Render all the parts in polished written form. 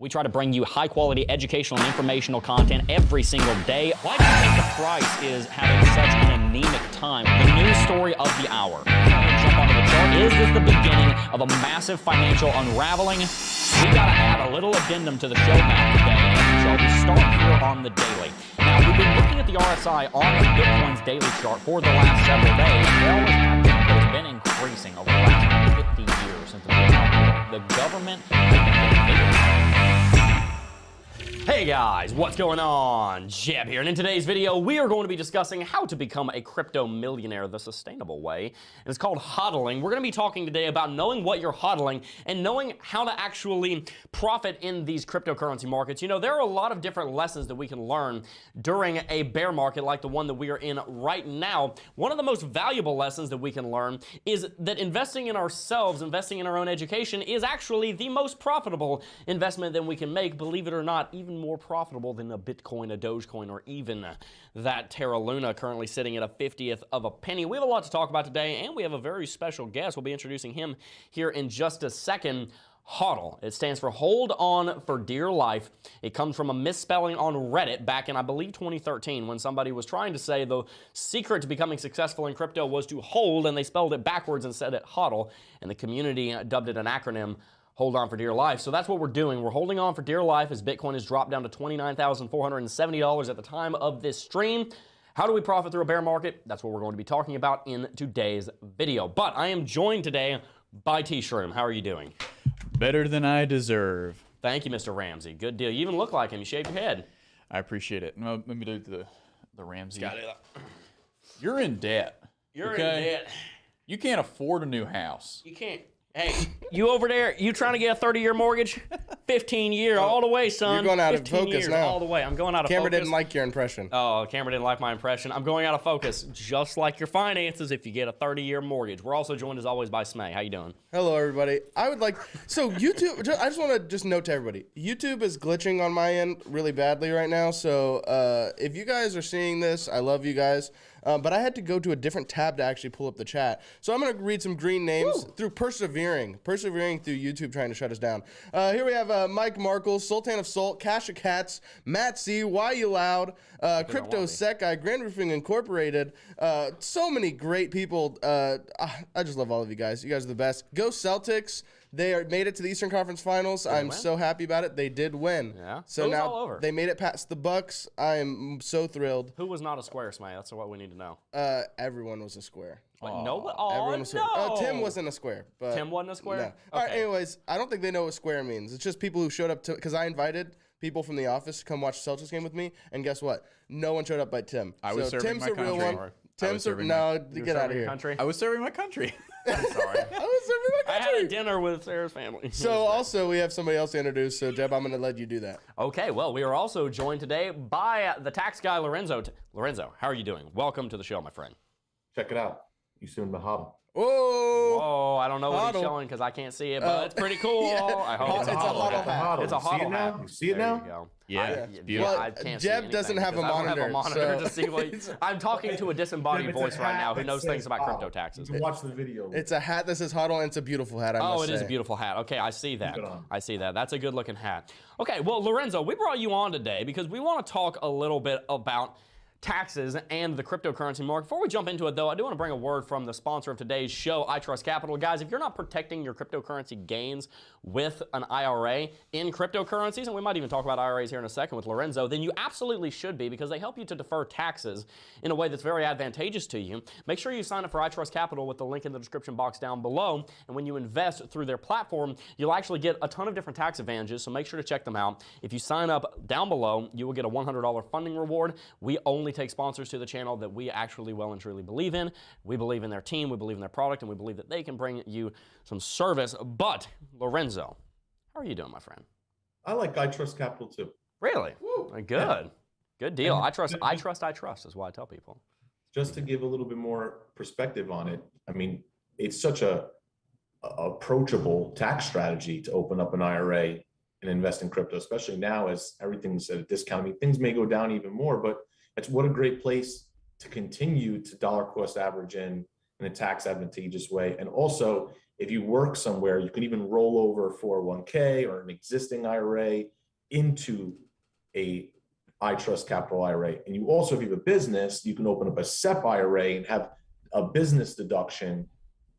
We try to bring you high-quality educational and informational content every single day. Why do you think the price is having such an anemic time? The news story of the hour. Jump onto the chart. Is this the beginning of a massive financial unraveling? We got to add a little addendum to the show map today. So we start here on the daily. Now, we've been looking at the RSI on Bitcoin's daily chart for the last several days. They always have been, but it's been increasing over the last 50 years since the government has been getting bigger. Hey guys, what's going on? Jebb here, and in today's video, we are going to be discussing how to become a crypto millionaire the sustainable way. And it's called HODLing. We're going to be talking today about knowing what you're HODLing and knowing how to actually profit in these cryptocurrency markets. You know, there are a lot of different lessons that we can learn during a bear market like the one that we are in right now. One of the most valuable lessons that we can learn is that investing in ourselves, investing in our own education, is actually the most profitable investment that we can make, believe it or not, even more profitable than a Bitcoin, a Dogecoin, or even that Terra Luna currently sitting at a 50th of a penny. We have a lot to talk about today, and we have a very special guest. We'll be introducing him here in just a second. HODL. It stands for Hold On for Dear Life. It comes from a misspelling on Reddit back in, I believe, 2013, when somebody was trying to say the secret to becoming successful in crypto was to hold, and they spelled it backwards and said it HODL, and the community dubbed it an acronym, Hold On for Dear Life. So that's what we're doing. We're holding on for dear life as Bitcoin has dropped down to $29,470 at the time of this stream. How do we profit through a bear market? That's what we're going to be talking about in today's video. But I am joined today by Tshroom. How are you doing? Better than I deserve. Thank you, Mr. Ramsey. Good deal. You even look like him. You shaved your head. I appreciate it. No, let me do the Ramsey. Got it. You're in debt. You're in debt. You can't afford a new house. You can't. Hey, you over there, you trying to get a 30-year mortgage? 15-year, all the way, son. You're going out of 15 focus years, now. all the way. I'm going out of Camera focus. didn't like your impression. Oh, camera didn't like my impression. I'm going out of focus, just like your finances if you get a 30-year mortgage. We're also joined, as always, by Smay. How you doing? Hello, everybody. I would like, so YouTube, I just want to just note to everybody, YouTube is glitching on my end really badly right now. So if you guys are seeing this, I love you guys. But I had to go to a different tab to actually pull up the chat. So I'm going to read some green names through persevering through YouTube trying to shut us down. Here we have Mike Markle, Sultan of Salt, Cash of Cats, Matt C, Why You Loud, Crypto Sec Guy, Grand Roofing Incorporated. So many great people. I just love all of you guys. You guys are the best. Go Celtics. They made it to the Eastern Conference Finals. I'm so happy about it. They did win. Yeah. So Who's now all over? they made it past the Bucks. I am so thrilled. Who was not a square, Smay? That's what we need to know. Everyone was a square. What, no, Everyone was no. Tim wasn't a square. But Tim wasn't a square? No. Okay. All right, anyways, I don't think they know what square means. It's just people who showed up to, because I invited people from the office to come watch the Celtics game with me, and guess what? No one showed up but Tim. I was serving Tim's my a real country. one. Tim's a, no, get out of here. Country? I was serving my country. I'm sorry. I was serving my I country. had a dinner with Sarah's family. So also we have somebody else to introduce. So Jebb, I'm going to let you do that. Okay, well, we are also joined today by the tax guy, Lorenzo. Lorenzo, how are you doing? Welcome to the show, my friend. Check it out. You soon Mahalo. Whoa. Oh, I don't know what he's HODL. showing because I can't see it, but it's pretty cool. I hope It's a HODL hat. It's a See it HODL now? hat. You see it There now? you go. Yeah, it's beautiful. Well, I can't see Jebb doesn't anything have a because I don't have a monitor, monitor so- to see what I'm talking to a disembodied It's a voice right hat now who that knows says things about crypto HODL. taxes. You can watch the video. It's a hat that says HODL, and it's a beautiful hat, I Oh, must it is say. a beautiful hat. Okay, I see that. Keep it on. I see that. That's a good looking hat. Okay, well, Lorenzo, we brought you on today because we want to talk a little bit about taxes and the cryptocurrency market. Before we jump into it, though, I do want to bring a word from the sponsor of today's show, I Trust Capital. Guys, if you're not protecting your cryptocurrency gains with an IRA in cryptocurrencies, and we might even talk about IRAs here in a second with Lorenzo, then you absolutely should be, because they help you to defer taxes in a way that's very advantageous to you. Make sure you sign up for I Trust Capital with the link in the description box down below, and when you invest through their platform, you'll actually get a ton of different tax advantages, so make sure to check them out. If you sign up down below, you will get a $100 funding reward. We only take sponsors to the channel that we actually well and truly believe in. We believe in their team, we believe in their product, and we believe that they can bring you some service. But, Lorenzo, how are you doing, my friend? I like I Trust Capital too. Really? Good. Yeah. Good deal. And- I trust is why I tell people. Just to give a little bit more perspective on it, I mean, it's such a approachable tax strategy to open up an IRA and invest in crypto, especially now as everything's at a discount. I mean, things may go down even more, but it's what a great place to continue to dollar cost average in a tax advantageous way. And also, if you work somewhere, you can even roll over 401k or an existing IRA into a I Trust Capital IRA. And you also, if you have a business, you can open up a SEP IRA and have a business deduction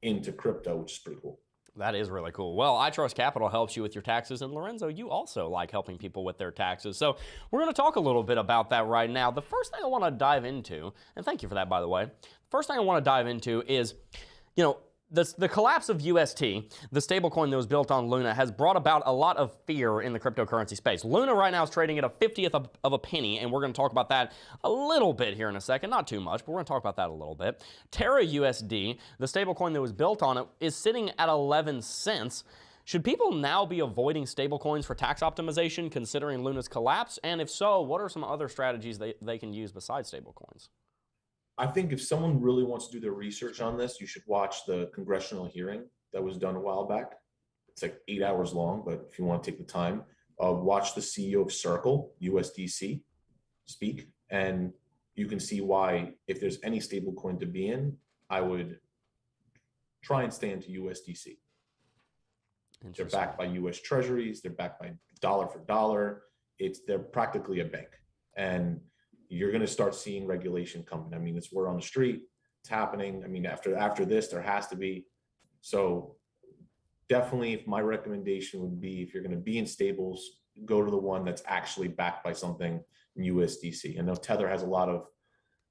into crypto, which is pretty cool. That is really cool. Well, I Trust Capital helps you with your taxes, and Lorenzo, you also like helping people with their taxes. So we're going to talk a little bit about that right now. The first thing I want to dive into, and thank you for that, by the way. First thing I want to dive into is, you know, the collapse of UST, the stablecoin that was built on Luna, has brought about a lot of fear in the cryptocurrency space. Luna right now is trading at a 50th of a penny, and we're going to talk about that a little bit here in a second. Not too much, but we're going to talk about that a little bit. Terra USD, the stablecoin that was built on it, is sitting at 11 cents. Should people now be avoiding stablecoins for tax optimization considering Luna's collapse? And if so, what are some other strategies they can use besides stablecoins? I think if someone really wants to do their research on this, you should watch the congressional hearing that was done a while back. It's like 8 hours long, but if you want to take the time, watch the CEO of Circle, USDC, speak, and you can see why, if there's any stable coin to be in, I would try and stay into USDC. They're backed by US treasuries. They're backed by dollar for dollar. They're practically a bank. And you're going to start seeing regulation coming. I mean, it's word on the street. It's happening. I mean, after this, there has to be. So definitely, my recommendation would be, if you're going to be in stables, go to the one that's actually backed by something in USDC. I know Tether has a lot of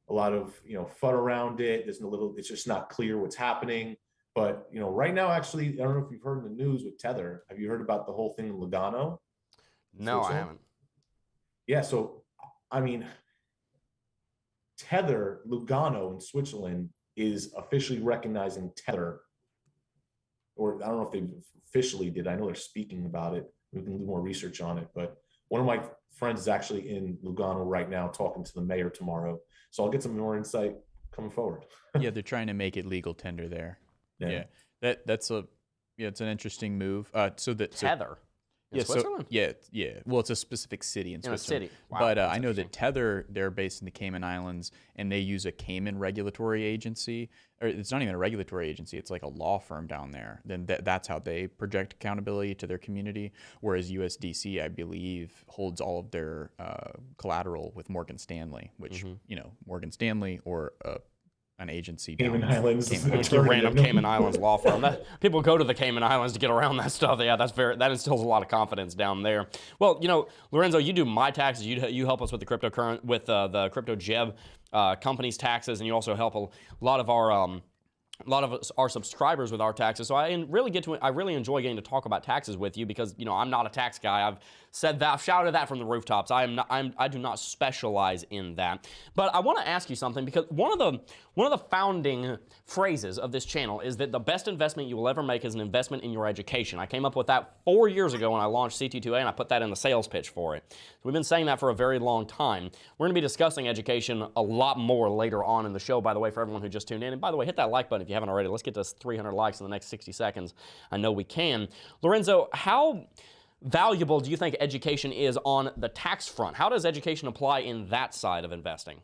FUD around it. It's just not clear what's happening. But right now, actually, I don't know if you've heard in the news with Tether. Have you heard about the whole thing in Lugano? No, I haven't. Yeah. So, I mean, Tether, Lugano in Switzerland is officially recognizing Tether, or I don't know if they officially did. I know they're speaking about it. We can do more research on it. But one of my friends is actually in Lugano right now talking to the mayor tomorrow. So I'll get some more insight coming forward. Yeah, they're trying to make it legal tender there. Yeah. It's an interesting move. Tether. In Switzerland? Well, it's a specific city in Switzerland. A city. Wow, but I know that Tether, they're based in the Cayman Islands, and they use a Cayman regulatory agency. Or it's not even a regulatory agency; it's like a law firm down there. Then that's how they project accountability to their community. Whereas USDC, I believe, holds all of their collateral with Morgan Stanley, which Morgan Stanley or an agency down Cayman Islands. Random Cayman Islands law firm. People go to the Cayman Islands to get around that stuff. Yeah, that instills a lot of confidence down there. Well, Lorenzo, you do my taxes. You help us with the the crypto Jebb company's taxes, and you also help a lot of our subscribers with our taxes. So I really enjoy getting to talk about taxes with you because I'm not a tax guy. I've said that, I've shouted that from the rooftops. I do not specialize in that. But I want to ask you something, because one of the founding phrases of this channel is that the best investment you will ever make is an investment in your education. I came up with that 4 years ago when I launched CT2A, and I put that in the sales pitch for it. So we've been saying that for a very long time. We're going to be discussing education a lot more later on in the show, by the way, for everyone who just tuned in. And by the way, hit that like button if you haven't already. Let's get to 300 likes in the next 60 seconds. I know we can. Lorenzo, how valuable do you think education is on the tax front? How does education apply in that side of investing?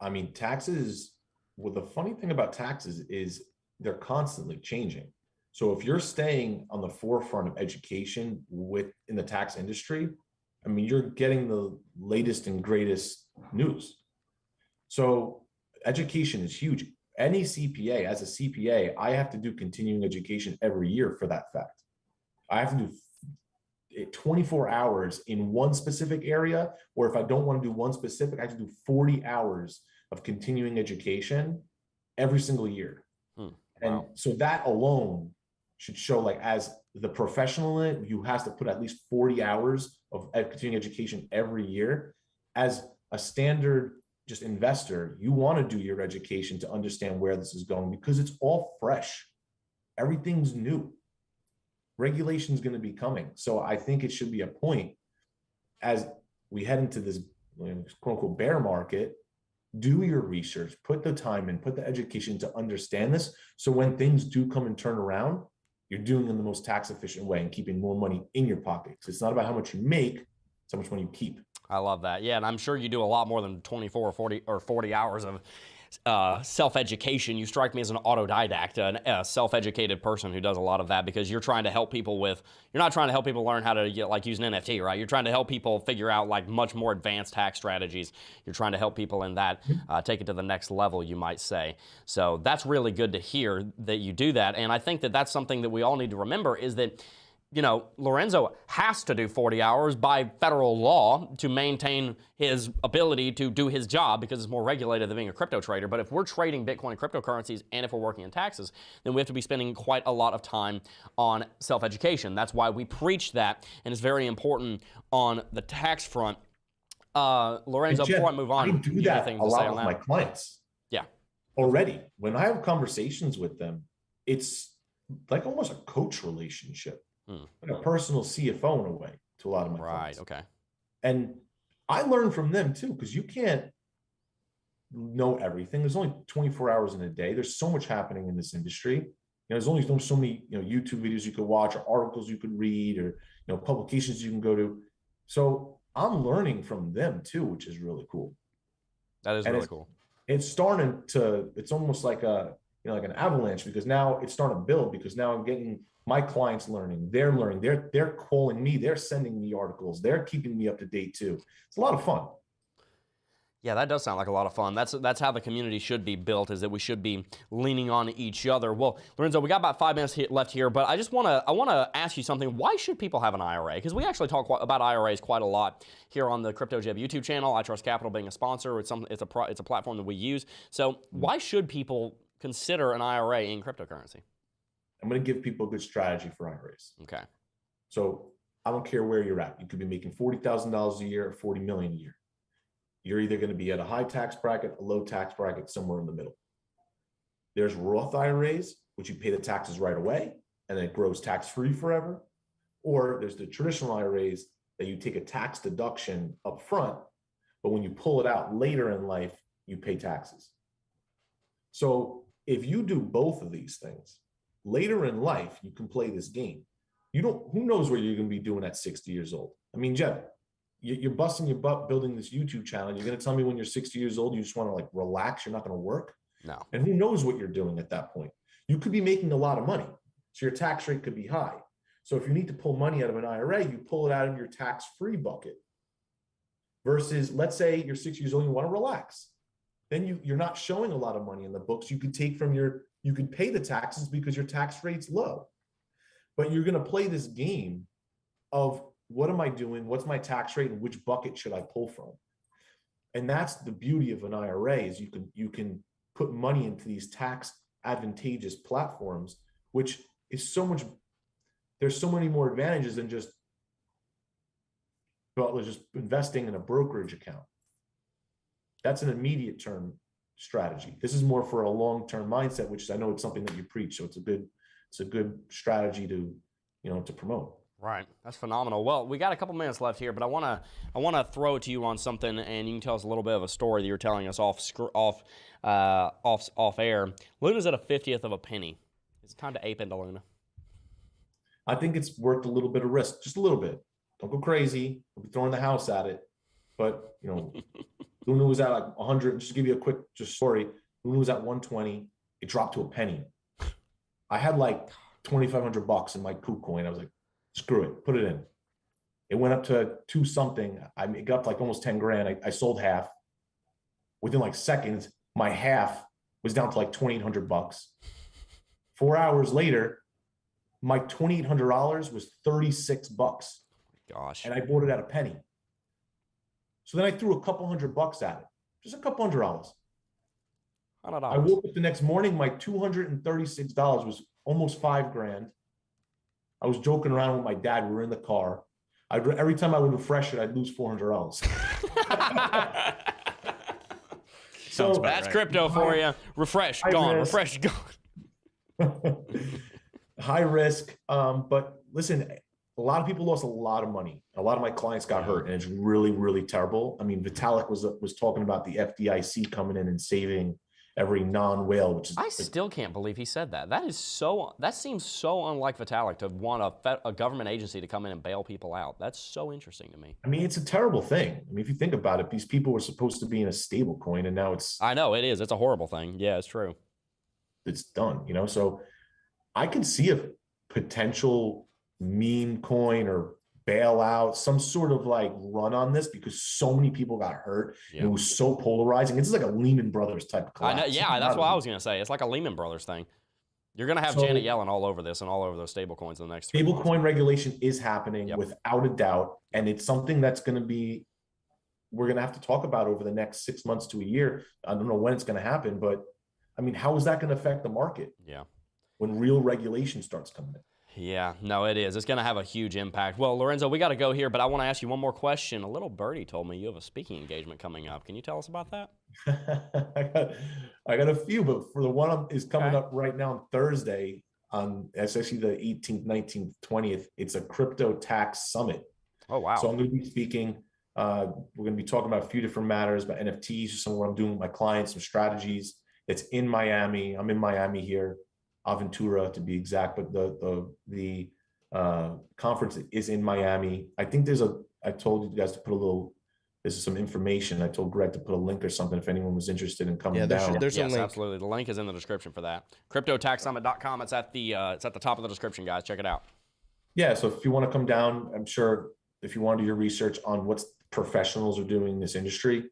I mean, taxes, well, the funny thing about taxes is they're constantly changing. So if you're staying on the forefront of education in the tax industry, I mean, you're getting the latest and greatest news. So education is huge. Any CPA, as a CPA, I have to do continuing education every year for that fact. I have to do 24 hours in one specific area, or if I don't want to do one specific, I have to do 40 hours of continuing education every single year. Wow. And so that alone should show, like, as the professional in it, you have to put at least 40 hours of continuing education every year. As a standard just investor, you want to do your education to understand where this is going, because it's all fresh. Everything's new. Regulation is going to be coming. So I think it should be a point, as we head into this quote unquote bear market, do your research, put the time in, put the education to understand this. So when things do come and turn around, you're doing it in the most tax efficient way and keeping more money in your pocket. So it's not about how much you make, it's how much money you keep. I love that. Yeah, and I'm sure you do a lot more than 24 or 40 hours of self-education. You strike me as an autodidact, a self-educated person who does a lot of that, because you're trying to help people with, you're not trying to help people learn how to use an NFT, right? You're trying to help people figure out like much more advanced tax strategies. You're trying to help people in that, take it to the next level, you might say. So that's really good to hear that you do that. And I think that that's something that we all need to remember, is that, you know, Lorenzo has to do 40 hours by federal law to maintain his ability to do his job, because it's more regulated than being a crypto trader. But if we're trading Bitcoin and cryptocurrencies, and if we're working in taxes, then we have to be spending quite a lot of time on self-education. That's why we preach that, and it's very important on the tax front. Lorenzo, Jebb, before I move on, I do that a lot with my clients. Yeah. Already, when I have conversations with them, it's like almost a coach relationship. Like a personal CFO in a way to a lot of my clients. Okay. And I learn from them too, because you can't know everything. There's only 24 hours in a day. There's so much happening in this industry. You know, there's only so many, you know, YouTube videos you could watch, or articles you could read, or, you know, publications you can go to. So I'm learning from them too, which is really cool. That is really cool. It's starting to, it's almost like a, you know, like an avalanche, because now it's starting to build, because now I'm getting my clients learning, they're calling me, they're sending me articles, they're keeping me up to date too. It's a lot of fun. Yeah, that does sound like a lot of fun. That's how the community should be built, is that we should be leaning on each other. Well, Lorenzo, we got about 5 minutes left here, but I want to ask you something. Why should people have an IRA? Because we actually talk about IRAs quite a lot here on the Crypto Jebb YouTube channel. I Trust Capital being a sponsor, it's a platform that we use. So why should people consider an IRA in cryptocurrency? I'm going to give people a good strategy for IRAs. Okay. So I don't care where you're at. You could be making $40,000 a year or $40 million a year. You're either going to be at a high tax bracket, a low tax bracket, somewhere in the middle. There's Roth IRAs, which you pay the taxes right away, and then it grows tax-free forever. Or there's the traditional IRAs that you take a tax deduction up front, but when you pull it out later in life, you pay taxes. So if you do both of these things, later in life, you can play this game. Who knows what you're going to be doing at 60 years old? I mean, Jebb, you're busting your butt building this YouTube channel. You're going to tell me when you're 60 years old, you just want to like relax, you're not going to work? No. And who knows what you're doing at that point? You could be making a lot of money, so your tax rate could be high. So if you need to pull money out of an IRA, you pull it out of your tax-free bucket. Versus, let's say you're 60 years old and you want to relax. Then you're not showing a lot of money in the books. You could take from you could pay the taxes because your tax rate's low. But you're going to play this game of, what am I doing? What's my tax rate, and which bucket should I pull from? And that's the beauty of an IRA, is you can put money into these tax advantageous platforms, which is there's so many more advantages than just investing in a brokerage account. That's an immediate term strategy. This is more for a long-term mindset, which I know it's something that you preach. So it's a good strategy to promote. Right. That's phenomenal. Well, we got a couple minutes left here, but I want to throw it to you on something, and you can tell us a little bit of a story that you're telling us off air. Luna's at a 50th of a penny. It's time to ape into Luna. I think it's worth a little bit of risk, just a little bit. Don't go crazy. Don't be throwing the house at it. But, Luna was at like 100. Just to give you a quick story. Luna was at 120. It dropped to a penny. I had like $2,500 in my KuCoin. I was like, screw it, put it in. It went up to 2 something. It got up like almost 10 grand. I sold half. Within like seconds, my half was down to like $2,800. 4 hours later, my $2,800 was $36. Gosh. And I bought it at a penny. So then I threw a couple $100 at it, just a couple $100. $100. I woke up the next morning, my $236 was almost 5 grand. I was joking around with my dad. We were in the car. Every time I would refresh it, I'd lose $400. So that's crypto for you. Refresh, gone. Risk. Refresh, gone. High risk. But listen, a lot of people lost a lot of money. A lot of my clients got hurt, and it's really, really terrible. I mean, Vitalik was talking about the FDIC coming in and saving every non-whale, which is I still can't believe he said that. That seems so unlike Vitalik to want a government agency to come in and bail people out. That's so interesting to me. I mean, it's a terrible thing. I mean, if you think about it, these people were supposed to be in a stable coin, and now it's I know it is. It's a horrible thing. Yeah, it's true. it's done, you know. So I can see a potential meme coin or bailout, some sort of like run on this because so many people got hurt. Yeah. It was so polarizing. It's like a Lehman Brothers type of I collapse. know, yeah, that's what I was going to say. It's like a Lehman Brothers thing. You're going to have Janet Yellen all over this and all over those stable coins in the next 3 months. Stablecoin regulation is happening Yep. without a doubt. And it's something that's going to be, we're going to have to talk about over the next 6 months to a year. I don't know when it's going to happen, but I mean, how is that going to affect the market? Yeah. When real regulation starts coming in. Yeah, no, it is. It's going to have a huge impact. Well, Lorenzo, we got to go here, but I want to ask you one more question. A little birdie told me you have a speaking engagement coming up. Can you tell us about that? I got a few, but for the one is coming up right now on Thursday, it's actually the 18th, 19th, 20th. It's a crypto tax summit. Oh, wow. So I'm going to be speaking. We're going to be talking about a few different matters, about NFTs, some of what I'm doing with my clients, some strategies. It's in Miami. I'm in Miami here. Aventura to be exact, but the conference is in Miami. I think I told you guys to put this is some information. I told Greg to put a link or something if anyone was interested in coming down. There's a link. Absolutely. The link is in the description for that. CryptoTaxSummit.com. It's at the top of the description, guys. Check it out. Yeah. So if you want to come down, I'm sure if you want to do your research on what professionals are doing in this industry,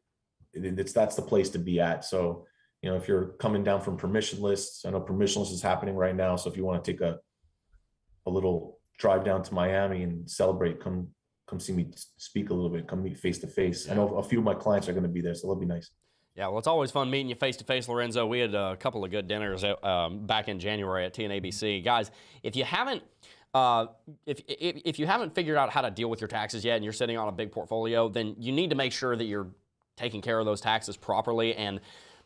that's the place to be at. So, you know, if you're coming down from permissionless, I know permissionless is happening right now. So if you want to take a little drive down to Miami and celebrate, come see me speak a little bit, come meet face to face. I know a few of my clients are going to be there, so it'll be nice. Yeah, well, it's always fun meeting you face to face, Lorenzo. We had a couple of good dinners back in January at TNABC. Guys, if you haven't if you haven't figured out how to deal with your taxes yet and you're sitting on a big portfolio, then you need to make sure that you're taking care of those taxes properly. And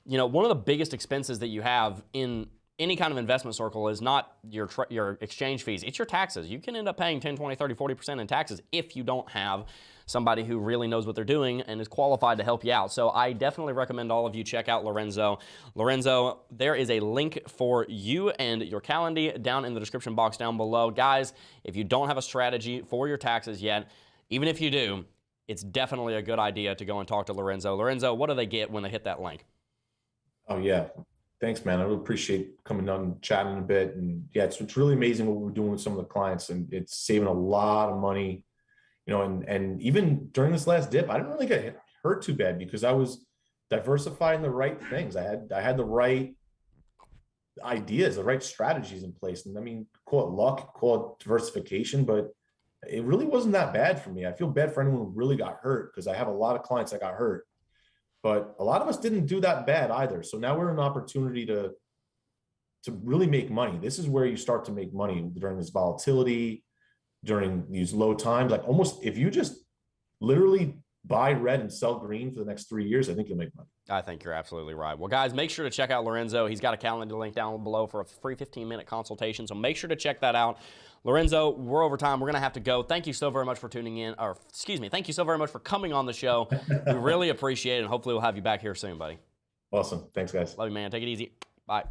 you know, one of the biggest expenses that you have in any kind of investment circle is not your exchange fees. It's your taxes. You can end up paying 10, 20, 30, 40% in taxes if you don't have somebody who really knows what they're doing and is qualified to help you out. So I definitely recommend all of you check out Lorenzo. Lorenzo, there is a link for you and your calendar down in the description box down below. Guys, if you don't have a strategy for your taxes yet, even if you do, it's definitely a good idea to go and talk to Lorenzo. Lorenzo, what do they get when they hit that link? Oh, yeah. Thanks, man. I really appreciate coming down and chatting a bit. And yeah, it's really amazing what we're doing with some of the clients, and it's saving a lot of money, you know, and even during this last dip, I didn't really get hurt too bad because I was diversifying the right things. I had the right ideas, the right strategies in place. And I mean, call it luck, call it diversification, but it really wasn't that bad for me. I feel bad for anyone who really got hurt because I have a lot of clients that got hurt. But a lot of us didn't do that bad either. So now we're in an opportunity to really make money. This is where you start to make money during this volatility, during these low times. Like almost if you just literally buy red and sell green for the next 3 years, I think you'll make money. I think you're absolutely right. Well, guys, make sure to check out Lorenzo. He's got a calendar link down below for a free 15-minute consultation. So make sure to check that out. Lorenzo, we're over time. We're going to have to go. Thank you so very much for tuning in. Or, excuse me, thank you so very much for coming on the show. We really appreciate it, and hopefully we'll have you back here soon, buddy. Awesome. Thanks, guys. Love you, man. Take it easy. Bye.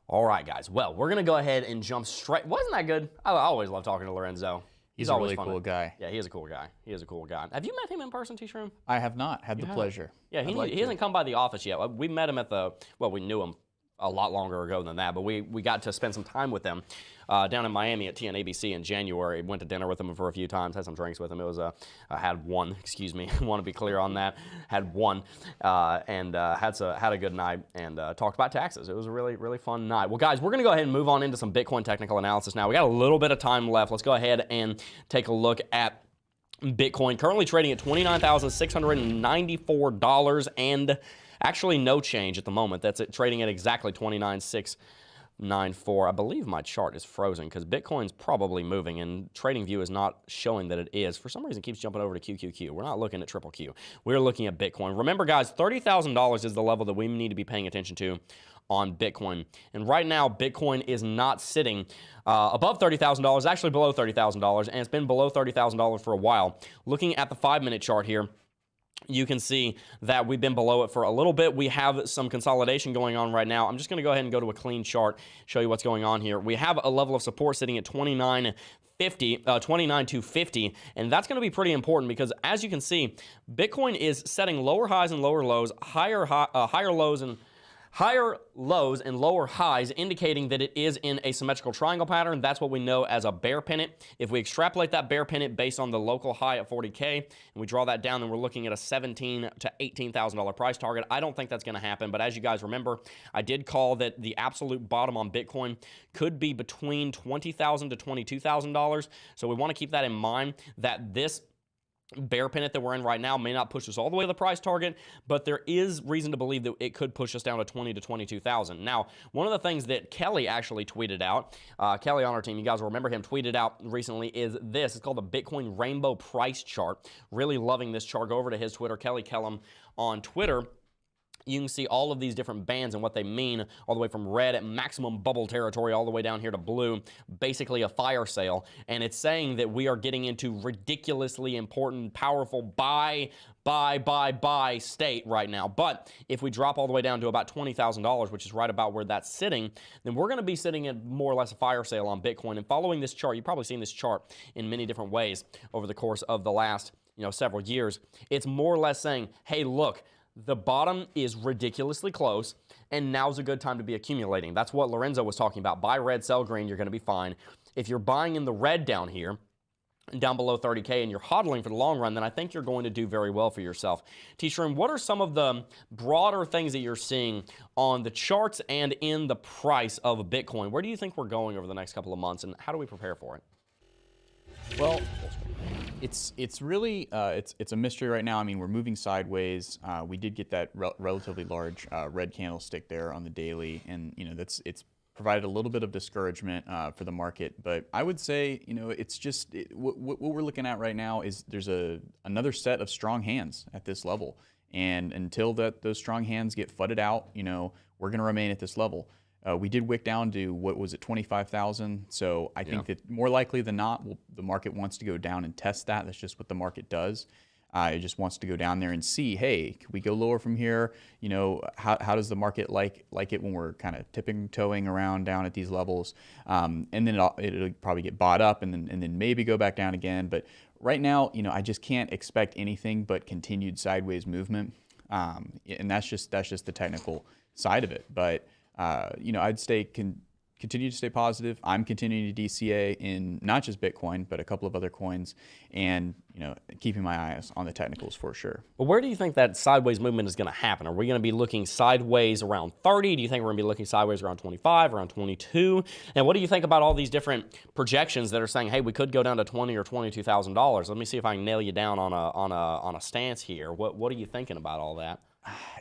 All right, guys. Well, we're going to go ahead and jump straight. Wasn't that good? I always love talking to Lorenzo. He's a always really cool guy. Yeah, he is a cool guy. He is a cool guy. Have you met him in person, Tshroom? I have not had the pleasure. Yeah, he hasn't come by the office yet. We met him at we knew him a lot longer ago than that, but we got to spend some time with him down in Miami at TNABC in January. Went to dinner with him for a few times, had some drinks with him. It was I had one, excuse me, I want to be clear on that. Had one, and had a good night and talked about taxes. It was a really, really fun night. Well, guys, we're going to go ahead and move on into some Bitcoin technical analysis now. We got a little bit of time left. Let's go ahead and take a look at Bitcoin, currently trading at $29,694 and actually no change at the moment. That's it, trading at exactly 29,694. I believe my chart is frozen because Bitcoin's probably moving and TradingView is not showing that it is. For some reason, it keeps jumping over to QQQ. We're not looking at triple Q. We're looking at Bitcoin. Remember, guys, $30,000 is the level that we need to be paying attention to on Bitcoin. And right now, Bitcoin is not sitting above $30,000, actually below $30,000, and it's been below $30,000 for a while. Looking at the 5-minute chart here, you can see that we've been below it for a little bit. We have some consolidation going on right now. I'm just going to go ahead and go to a clean chart, show you what's going on here. We have a level of support sitting at 29,250, and that's going to be pretty important because, as you can see, Bitcoin is setting lower highs and lower lows, higher lows and lower highs, indicating that it is in a symmetrical triangle pattern. That's what we know as a bear pennant. If we extrapolate that bear pennant based on the local high at 40K, and we draw that down, then we're looking at a $17,000 to $18,000 price target. I don't think that's going to happen, but as you guys remember, I did call that the absolute bottom on Bitcoin could be between $20,000 to $22,000. So we want to keep that in mind, that this bear pennant that we're in right now may not push us all the way to the price target, but there is reason to believe that it could push us down to 20 to 22,000. Now, one of the things that Kelly actually tweeted out, Kelly on our team, you guys will remember him, tweeted out recently, is this. It's called the Bitcoin Rainbow Price Chart. Really loving this chart. Go over to his Twitter, Kelly Kellum on Twitter. You can see all of these different bands and what they mean, all the way from red at maximum bubble territory all the way down here to blue, basically a fire sale. And it's saying that we are getting into ridiculously important, powerful buy state right now. But if we drop all the way down to about $20,000, which is right about where that's sitting, then we're going to be sitting at more or less a fire sale on Bitcoin. And following this chart, you've probably seen this chart in many different ways over the course of the last, several years. It's more or less saying, hey, look, the bottom is ridiculously close, and now's a good time to be accumulating. That's what Lorenzo was talking about. Buy red, sell green, you're going to be fine. If you're buying in the red down here, down below 30K, and you're hodling for the long run, then I think you're going to do very well for yourself. Tshroom, what are some of the broader things that you're seeing on the charts and in the price of Bitcoin? Where do you think we're going over the next couple of months, and how do we prepare for it? Well, it's really it's a mystery right now. I mean, we're moving sideways. We did get that relatively large red candlestick there on the daily, and it's provided a little bit of discouragement for the market. But I would say it's just what we're looking at right now is there's another set of strong hands at this level, and until those strong hands get fudded out, we're going to remain at this level. We did wick down to, what was it, 25,000. So I think that more likely than not, the market wants to go down and test that. That's just what the market does. It just wants to go down there and see, hey, can we go lower from here? How does the market like it when we're kind of toeing around down at these levels? And then it'll probably get bought up and then maybe go back down again. But right now, I just can't expect anything but continued sideways movement. And that's just the technical side of it. But I'd continue to stay positive. I'm continuing to DCA in not just Bitcoin, but a couple of other coins, and keeping my eyes on the technicals for sure. Well, where do you think that sideways movement is going to happen? Are we going to be looking sideways around 30? Do you think we're going to be looking sideways around 25, around 22? And what do you think about all these different projections that are saying, hey, we could go down to $20,000 or $22,000? Let me see if I can nail you down on a stance here. What are you thinking about all that?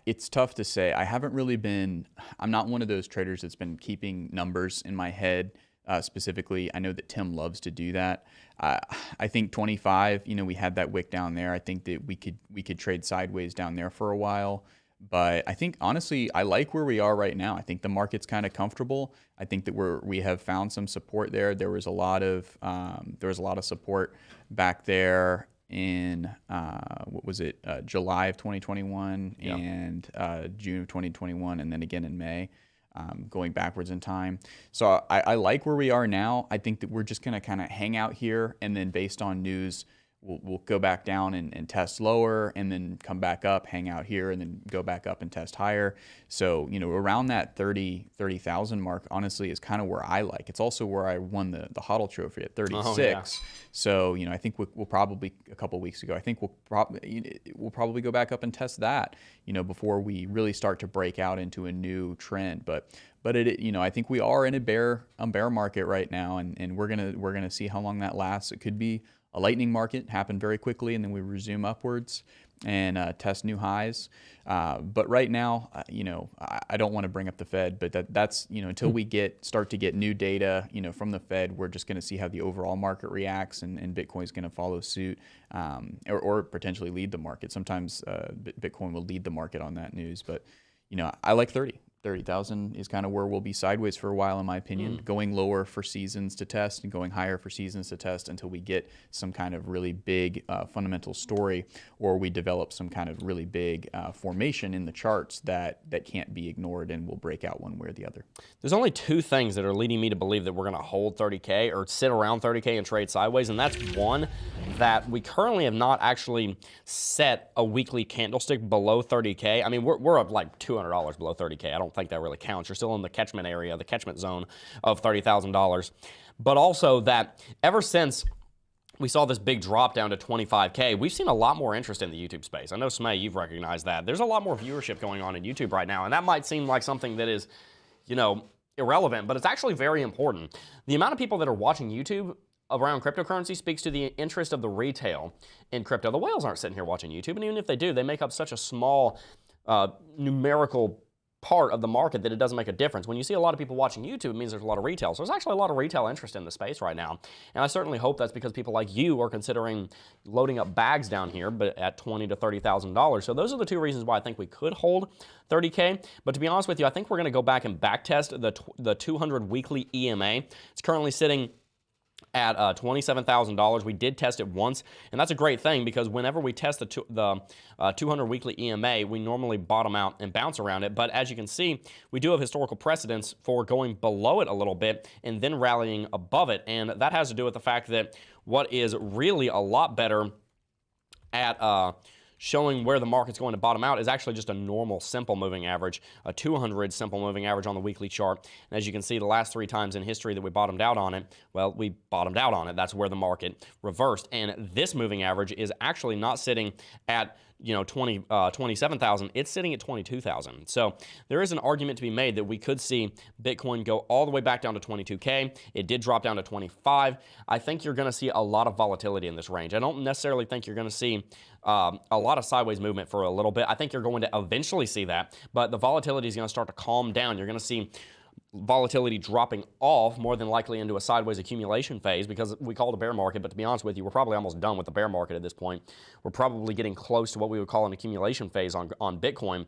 It's tough to say. I'm not one of those traders that's been keeping numbers in my head specifically. I know that Tim loves to do that. I think 25, we had that wick down there. I think that we could trade sideways down there for a while. But I think, honestly, I like where we are right now. I think the market's kind of comfortable. I think that we have found some support there. There was a lot of support back there in July of 2021 and June of 2021, and then again in May, going backwards in time. So I like where we are now. I think that we're just going to kind of hang out here, and then based on news, we'll go back down and test lower, and then come back up, hang out here, and then go back up and test higher. So around that 30,000 mark, honestly, is kind of where I like. It's also where I won the HODL trophy at 36. Oh, yeah. So I think we'll probably, a couple weeks ago, I think we'll probably go back up and test that before we really start to break out into a new trend. But I think we are in a bear market right now, and we're gonna see how long that lasts. It could be a lightning market, happen very quickly, and then we resume upwards and test new highs. But right now, I don't want to bring up the Fed, but that's until we start to get new data, from the Fed, we're just going to see how the overall market reacts, and Bitcoin's going to follow suit, or potentially lead the market. Sometimes Bitcoin will lead the market on that news, but I like 30. 30,000 is kind of where we'll be sideways for a while, in my opinion, going lower for seasons to test and going higher for seasons to test until we get some kind of really big fundamental story, or we develop some kind of really big formation in the charts that can't be ignored and will break out one way or the other. There's only two things that are leading me to believe that we're going to hold 30K or sit around 30K and trade sideways, and that's one, that we currently have not actually set a weekly candlestick below 30K. I mean, we're up like $200 below 30K. I don't think that really counts. You're still in the catchment area, the catchment zone of $30,000. But also that ever since we saw this big drop down to 25K, we've seen a lot more interest in the YouTube space. I know, Smay, you've recognized that. There's a lot more viewership going on in YouTube right now, and that might seem like something that is, you know, irrelevant, but it's actually very important. The amount of people that are watching YouTube around cryptocurrency speaks to the interest of the retail in crypto. The whales aren't sitting here watching YouTube, and even if they do, they make up such a small numerical part of the market that it doesn't make a difference. When you see a lot of people watching YouTube, it means there's a lot of retail. So there's actually a lot of retail interest in the space right now. And I certainly hope that's because people like you are considering loading up bags down here, but at $20,000 to $30,000. So those are the two reasons why I think we could hold 30K. But to be honest with you, I think we're going to go back and back test the 200 weekly EMA. It's currently sitting at $27,000. We did test it once, and that's a great thing because whenever we test the 200 weekly EMA, we normally bottom out and bounce around it. But as you can see, we do have historical precedence for going below it a little bit and then rallying above it, and that has to do with the fact that what is really a lot better at showing where the market's going to bottom out is actually just a normal simple moving average, a 200 simple moving average on the weekly chart. And as you can see, the last 3 times in history that we bottomed out on it, well, we bottomed out on it. That's where the market reversed. And this moving average is actually not sitting at 27,000, it's sitting at 22,000. So there is an argument to be made that we could see Bitcoin go all the way back down to 22K. It did drop down to 25. I think you're going to see a lot of volatility in this range. I don't necessarily think you're going to see a lot of sideways movement for a little bit. I think you're going to eventually see that, but the volatility is going to start to calm down. You're going to see volatility dropping off more than likely into a sideways accumulation phase because we call it a bear market, but to be honest with you, we're probably almost done with the bear market at this point. We're probably getting close to what we would call an accumulation phase on Bitcoin.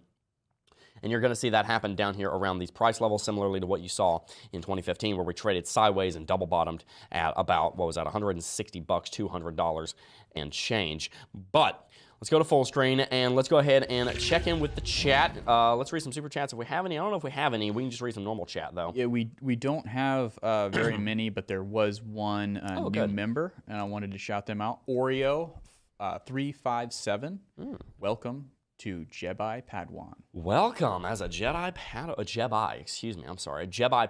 And you're going to see that happen down here around these price levels, similarly to what you saw in 2015, where we traded sideways and double bottomed at about, what was that, $160, $200 and change. But let's go to full screen and let's go ahead and check in with the chat. Let's read some super chats if we have any. I don't know if we have any. We can just read some normal chat though. Yeah, we don't have very many, but there was one new member, and I wanted to shout them out. Oreo 357. Welcome to Jebbi Padawan. Welcome as a Jebbi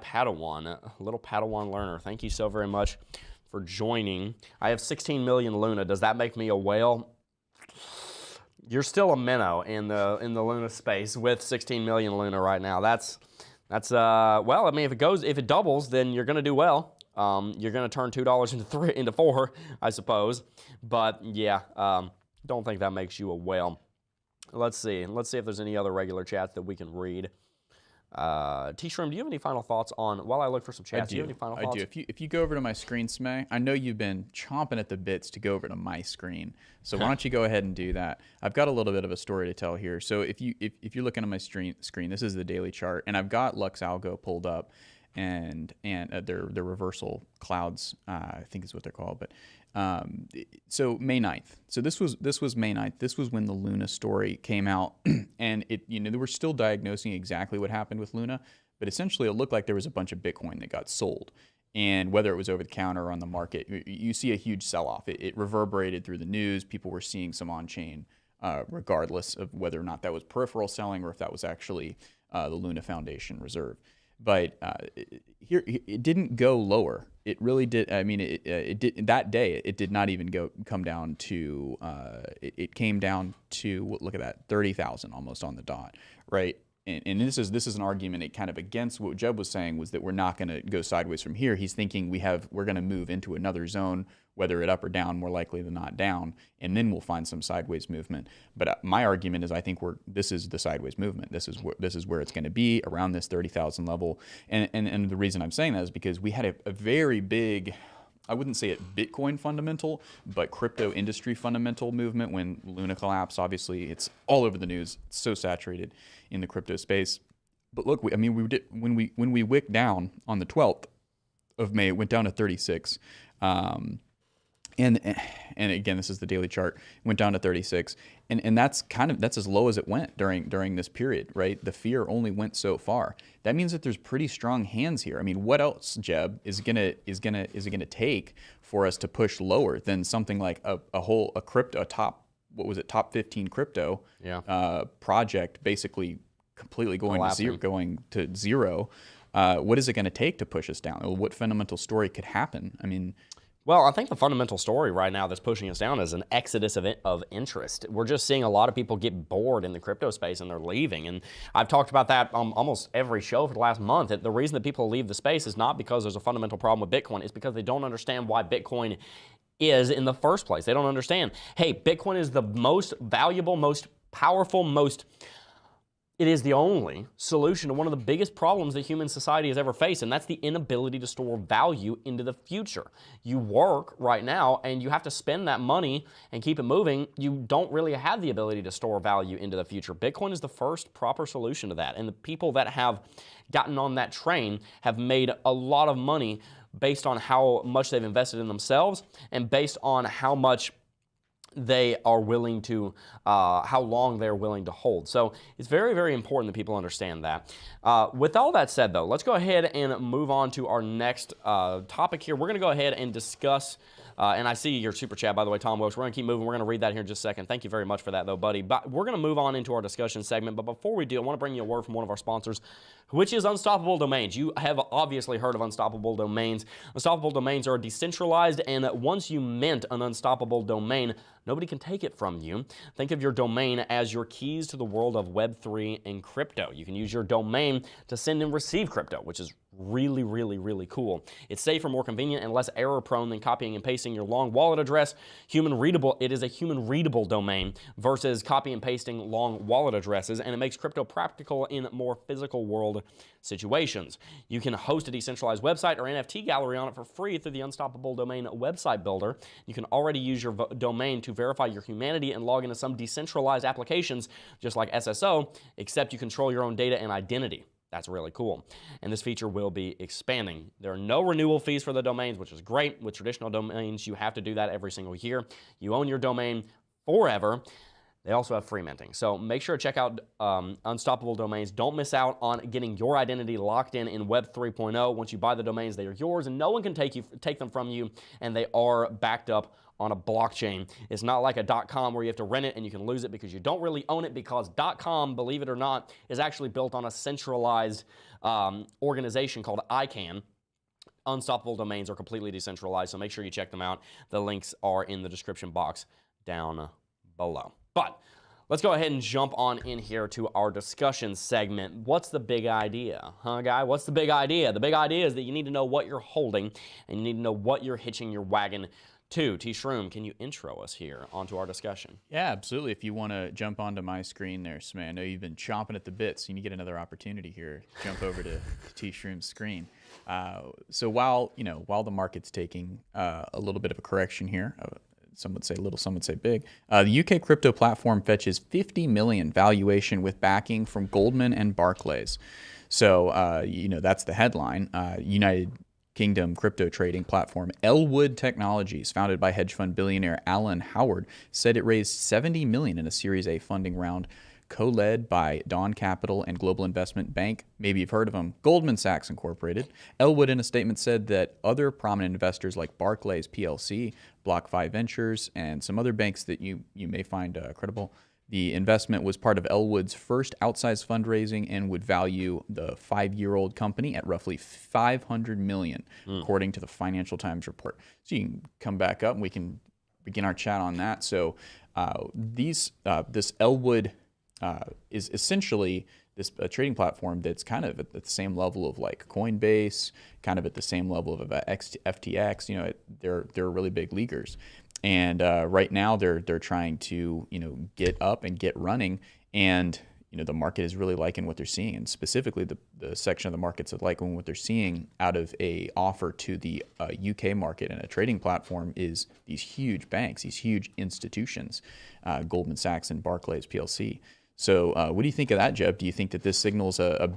Padawan, a little Padawan learner. Thank you so very much for joining. I have 16 million Luna. Does that make me a whale? You're still a minnow in the Luna space with 16 million Luna right now. That's well, I mean, if it doubles, then you're gonna do well. You're gonna turn $2 into 4, I suppose. But yeah, don't think that makes you a whale. Let's see if there's any other regular chats that we can read. Tshroom, do you have any final thoughts on, while I look for some chats, do you have any final thoughts? I do. If you go over to my screen, Smay, I know you've been chomping at the bits to go over to my screen. So why don't you go ahead and do that? I've got a little bit of a story to tell here. So if you're looking at my screen, this is the daily chart, and I've got Lux Algo pulled up, and their reversal clouds, I think is what they're called. But so May 9th. So this was May 9th. This was when the Luna story came out, and they were still diagnosing exactly what happened with Luna, but essentially it looked like there was a bunch of Bitcoin that got sold. And whether it was over the counter or on the market, you see a huge sell-off. It reverberated through the news. People were seeing some on-chain, regardless of whether or not that was peripheral selling or if that was actually the Luna Foundation reserve. But here, it didn't go lower. It really did. I mean, it did that day. It did not even come down to. It came down to, look at that, 30,000 almost on the dot, right? And this is an argument kind of against what Jebb was saying, was that we're not going to go sideways from here. He's thinking we're going to move into another zone, whether it up or down, more likely than not down, and then we'll find some sideways movement. But my argument is I think this is the sideways movement. This is where it's going to be, around this 30,000 level. And the reason I'm saying that is because we had a very big, I wouldn't say it Bitcoin fundamental, but crypto industry fundamental movement when Luna collapsed. Obviously, it's all over the news. It's so saturated in the crypto space. But look, I mean, we did when we wicked down on the 12th of May, it went down to 36. And again, this is the daily chart, went down to 36. And that's that's as low as it went during this period, right? The fear only went so far. That means that there's pretty strong hands here. I mean, what else, Jebb, is it gonna take for us to push lower than something like a top 15 crypto project basically completely going to zero? What is it going to take to push us down? What fundamental story could happen? I mean, well, I think the fundamental story right now that's pushing us down is an exodus of interest. We're just seeing a lot of people get bored in the crypto space and they're leaving. And I've talked about that almost every show for the last month. The reason that people leave the space is not because there's a fundamental problem with Bitcoin. It's because they don't understand why Bitcoin is in the first place. They don't understand, hey, Bitcoin is the most valuable, most powerful, it is the only solution to one of the biggest problems that human society has ever faced, and that's the inability to store value into the future. You work right now, and you have to spend that money and keep it moving. You don't really have the ability to store value into the future. Bitcoin is the first proper solution to that, and the people that have gotten on that train have made a lot of money based on how much they've invested in themselves and based on how much they are willing to, how long they're willing to hold. So it's very, very important that people understand that. With all that said, though, let's go ahead and move on to our next topic here. We're going to go ahead and discuss, and I see your super chat, by the way, Tom Wilkes. We're going to keep moving. We're going to read that here in just a second. Thank you very much for that, though, buddy. But we're going to move on into our discussion segment. But before we do, I want to bring you a word from one of our sponsors, which is Unstoppable Domains. You have obviously heard of Unstoppable Domains. Unstoppable Domains are decentralized, and once you mint an unstoppable domain, nobody can take it from you. Think of your domain as your keys to the world of Web3 and crypto. You can use your domain to send and receive crypto, which is really, really, really cool. It's safer, more convenient, and less error-prone than copying and pasting your long wallet address. It is a human-readable domain versus copy and pasting long wallet addresses, and it makes crypto practical in more physical world situations. You can host a decentralized website or NFT gallery on it for free through the Unstoppable Domain website builder. You can already use your domain to verify your humanity and log into some decentralized applications, just like SSO, except you control your own data and identity. That's really cool. And this feature will be expanding. There are no renewal fees for the domains, which is great. With traditional domains, you have to do that every single year. You own your domain forever. They also have free minting. So make sure to check out Unstoppable Domains. Don't miss out on getting your identity locked in Web 3.0. Once you buy the domains, they are yours, and no one can take them from you, and they are backed up on a blockchain. It's not like a .com where you have to rent it and you can lose it because you don't really own it, because .com, believe it or not, is actually built on a centralized organization called ICANN. Unstoppable Domains are completely decentralized, so make sure you check them out. The links are in the description box down below. But let's go ahead and jump on in here to our discussion segment. What's the big idea, huh, guy? What's the big idea? The big idea is that you need to know what you're holding, and you need to know what you're hitching your wagon to. Tshroom, can you intro us here onto our discussion? Yeah, absolutely. If you want to jump onto my screen there, Smay, I know you've been chomping at the bits, and you get another opportunity here. Jump over to Tshroom's screen. So while the market's taking a little bit of a correction here, some would say little, some would say big. The UK crypto platform fetches 50 million valuation with backing from Goldman and Barclays. So, that's the headline. United Kingdom crypto trading platform Elwood Technologies, founded by hedge fund billionaire Alan Howard, said it raised 70 million in a Series A funding round co-led by Dawn Capital and global investment bank, maybe you've heard of them, Goldman Sachs Incorporated. Elwood in a statement said that other prominent investors like Barclays PLC, BlockFi Ventures, and some other banks that you may find credible. The investment was part of Elwood's first outsized fundraising and would value the 5-year-old company at roughly $500 million, according to the Financial Times report. So you can come back up and we can begin our chat on that. So this Elwood is essentially this trading platform that's kind of at the same level of like Coinbase, kind of at the same level of FTX. They're really big leaguers, and right now they're trying to get up and get running, and the market is really liking what they're seeing, and specifically the section of the markets that liking what they're seeing out of a offer to the UK market and a trading platform is these huge banks, these huge institutions, Goldman Sachs and Barclays PLC. So what do you think of that, Jebb? Do you think that this signals a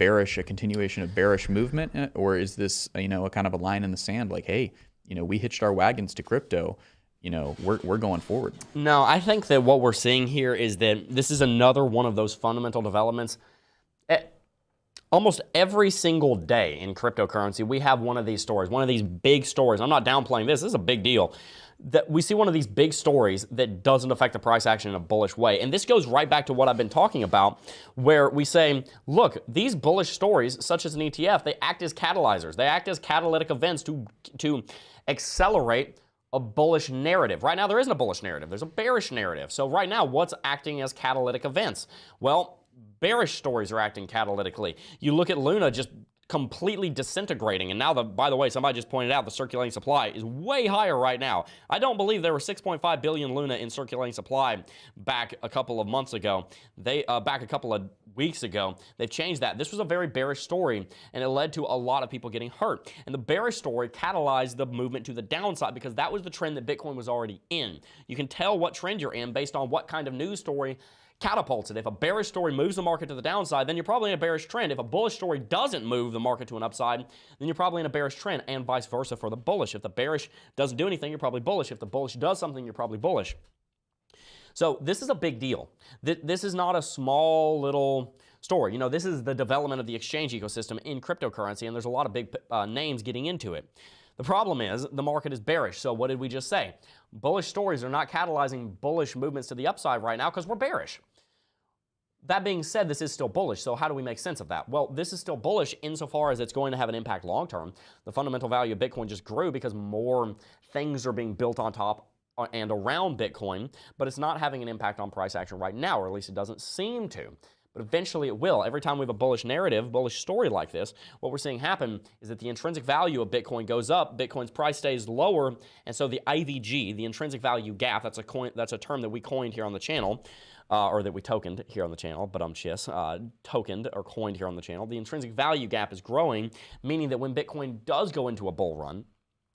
continuation of bearish movement, or is this, a kind of a line in the sand like, hey, we hitched our wagons to crypto, we're going forward? No, I think that what we're seeing here is that this is another one of those fundamental developments. Almost every single day in cryptocurrency, we have one of these stories, one of these big stories. I'm not downplaying this. This is a big deal. That we see one of these big stories that doesn't affect the price action in a bullish way. And this goes right back to what I've been talking about, where we say, look, these bullish stories, such as an ETF, they act as catalyzers. They act as catalytic events to accelerate a bullish narrative. Right now, there isn't a bullish narrative. There's a bearish narrative. So right now, what's acting as catalytic events? Well, bearish stories are acting catalytically. You look at Luna just completely disintegrating, and now, by the way, somebody just pointed out the circulating supply is way higher right now. I don't believe there were 6.5 billion Luna in circulating supply back a couple of months ago. Back a couple of weeks ago, they've changed that. This was a very bearish story, and it led to a lot of people getting hurt. And the bearish story catalyzed the movement to the downside because that was the trend that Bitcoin was already in. You can tell what trend you're in based on what kind of news story catapults it. If a bearish story moves the market to the downside, then you're probably in a bearish trend. If a bullish story doesn't move the market to an upside, then you're probably in a bearish trend, and vice versa for the bullish. If the bearish doesn't do anything, you're probably bullish. If the bullish does something, you're probably bullish. So this is a big deal. This is not a small little story. This is the development of the exchange ecosystem in cryptocurrency, and there's a lot of big names getting into it. The problem is the market is bearish. So what did we just say? Bullish stories are not catalyzing bullish movements to the upside right now because we're bearish. That being said, this is still bullish, so how do we make sense of that? Well, this is still bullish insofar as it's going to have an impact long term. The fundamental value of Bitcoin just grew because more things are being built on top and around Bitcoin, but it's not having an impact on price action right now, or at least it doesn't seem to. But eventually it will. Every time we have a bullish narrative, bullish story like this, what we're seeing happen is that the intrinsic value of Bitcoin goes up, Bitcoin's price stays lower, and so the IVG, the intrinsic value gap, that's a term that we coined here on the channel, or that we tokened here on the channel, but tokened or coined here on the channel. The intrinsic value gap is growing, meaning that when Bitcoin does go into a bull run,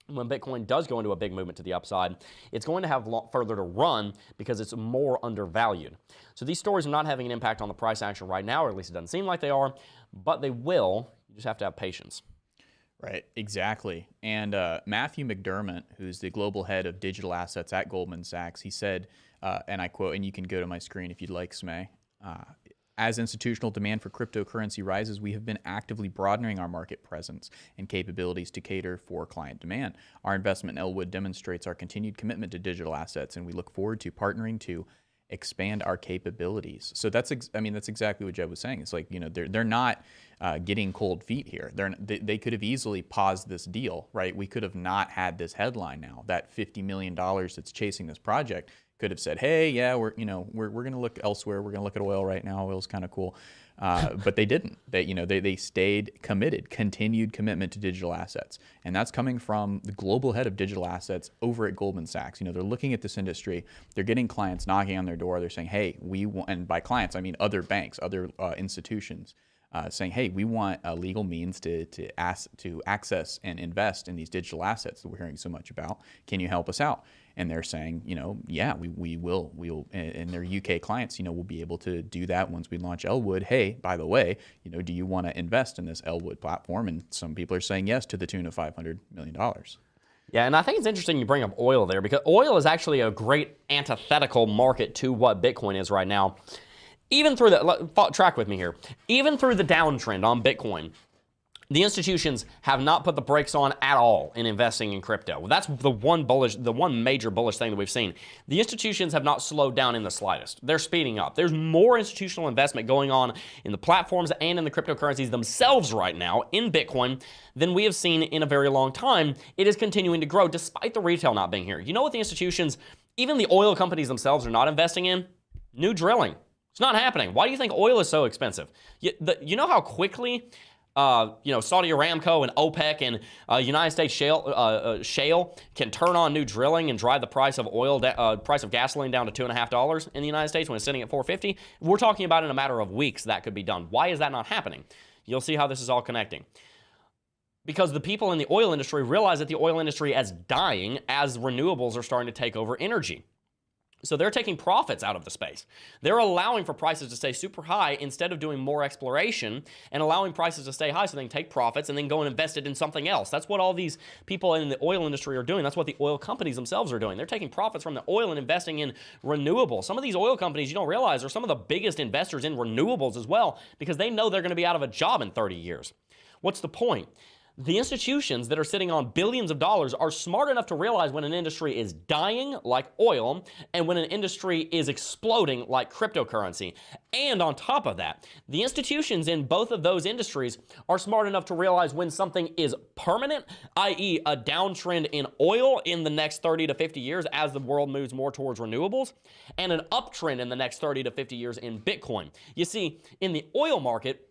when Bitcoin does go into a big movement to the upside, it's going to have further to run because it's more undervalued. So these stories are not having an impact on the price action right now, or at least it doesn't seem like they are, but they will. You just have to have patience. Right, exactly. And Matthew McDermott, who's the global head of digital assets at Goldman Sachs, he said, and I quote, and you can go to my screen if you'd like, Smay, as institutional demand for cryptocurrency rises, we have been actively broadening our market presence and capabilities to cater for client demand. Our investment in Elwood demonstrates our continued commitment to digital assets, and we look forward to partnering to expand our capabilities. So that's exactly what Jebb was saying. It's like, they're not getting cold feet here. They could have easily paused this deal, right? We could have not had this headline now. That $50 million that's chasing this project could have said, hey, yeah, we're going to look elsewhere. We're going to look at oil right now. Oil's kind of cool. But they didn't. They stayed committed, continued commitment to digital assets. And that's coming from the global head of digital assets over at Goldman Sachs. They're looking at this industry. They're getting clients knocking on their door. They're saying, hey, we want, and by clients, I mean other banks, other institutions, saying, hey, we want a legal means to access and invest in these digital assets that we're hearing so much about. Can you help us out? And they're saying, yeah, we will. And their UK clients, will be able to do that once we launch Elwood. Hey, by the way, do you want to invest in this Elwood platform? And some people are saying yes to the tune of $500 million. Yeah, and I think it's interesting you bring up oil there because oil is actually a great antithetical market to what Bitcoin is right now. Even through track with me here, even through the downtrend on Bitcoin, the institutions have not put the brakes on at all in investing in crypto. That's the one major bullish thing that we've seen. The institutions have not slowed down in the slightest. They're speeding up. There's more institutional investment going on in the platforms and in the cryptocurrencies themselves right now in Bitcoin than we have seen in a very long time. It is continuing to grow despite the retail not being here. You know what the institutions, even the oil companies themselves, are not investing in? New drilling. It's not happening. Why do you think oil is so expensive? You know how quickly Saudi Aramco and OPEC and United States shale can turn on new drilling and drive the price of price of gasoline down to $2.50 in the United States when it's sitting at $4.50. We're talking about in a matter of weeks that could be done. Why is that not happening? You'll see how this is all connecting. Because the people in the oil industry realize that the oil industry is dying as renewables are starting to take over energy. So they're taking profits out of the space. They're allowing for prices to stay super high instead of doing more exploration and allowing prices to stay high so they can take profits and then go and invest it in something else. That's what all these people in the oil industry are doing. That's what the oil companies themselves are doing. They're taking profits from the oil and investing in renewables. Some of these oil companies, you don't realize, are some of the biggest investors in renewables as well because they know they're going to be out of a job in 30 years. What's the point? The institutions that are sitting on billions of dollars are smart enough to realize when an industry is dying, like oil, and when an industry is exploding, like cryptocurrency. And on top of that, the institutions in both of those industries are smart enough to realize when something is permanent, i.e. a downtrend in oil in the next 30 to 50 years as the world moves more towards renewables, and an uptrend in the next 30 to 50 years in Bitcoin. You see, in the oil market,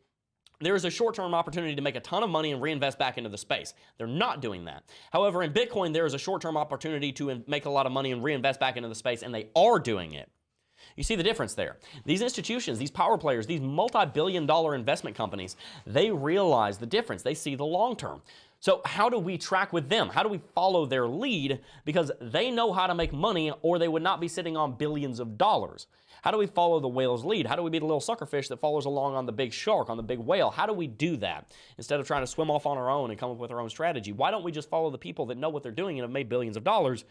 there is a short-term opportunity to make a ton of money and reinvest back into the space. They're not doing that. However, in Bitcoin, there is a short-term opportunity to make a lot of money and reinvest back into the space, and they are doing it. You see the difference there. These institutions, these power players, these multi-billion-dollar investment companies, they realize the difference. They see the long term. So how do we track with them? How do we follow their lead? Because they know how to make money or they would not be sitting on billions of dollars. How do we follow the whale's lead? How do we be the little suckerfish that follows along on the big shark, on the big whale? How do we do that? Instead of trying to swim off on our own and come up with our own strategy, why don't we just follow the people that know what they're doing and have made billions of dollars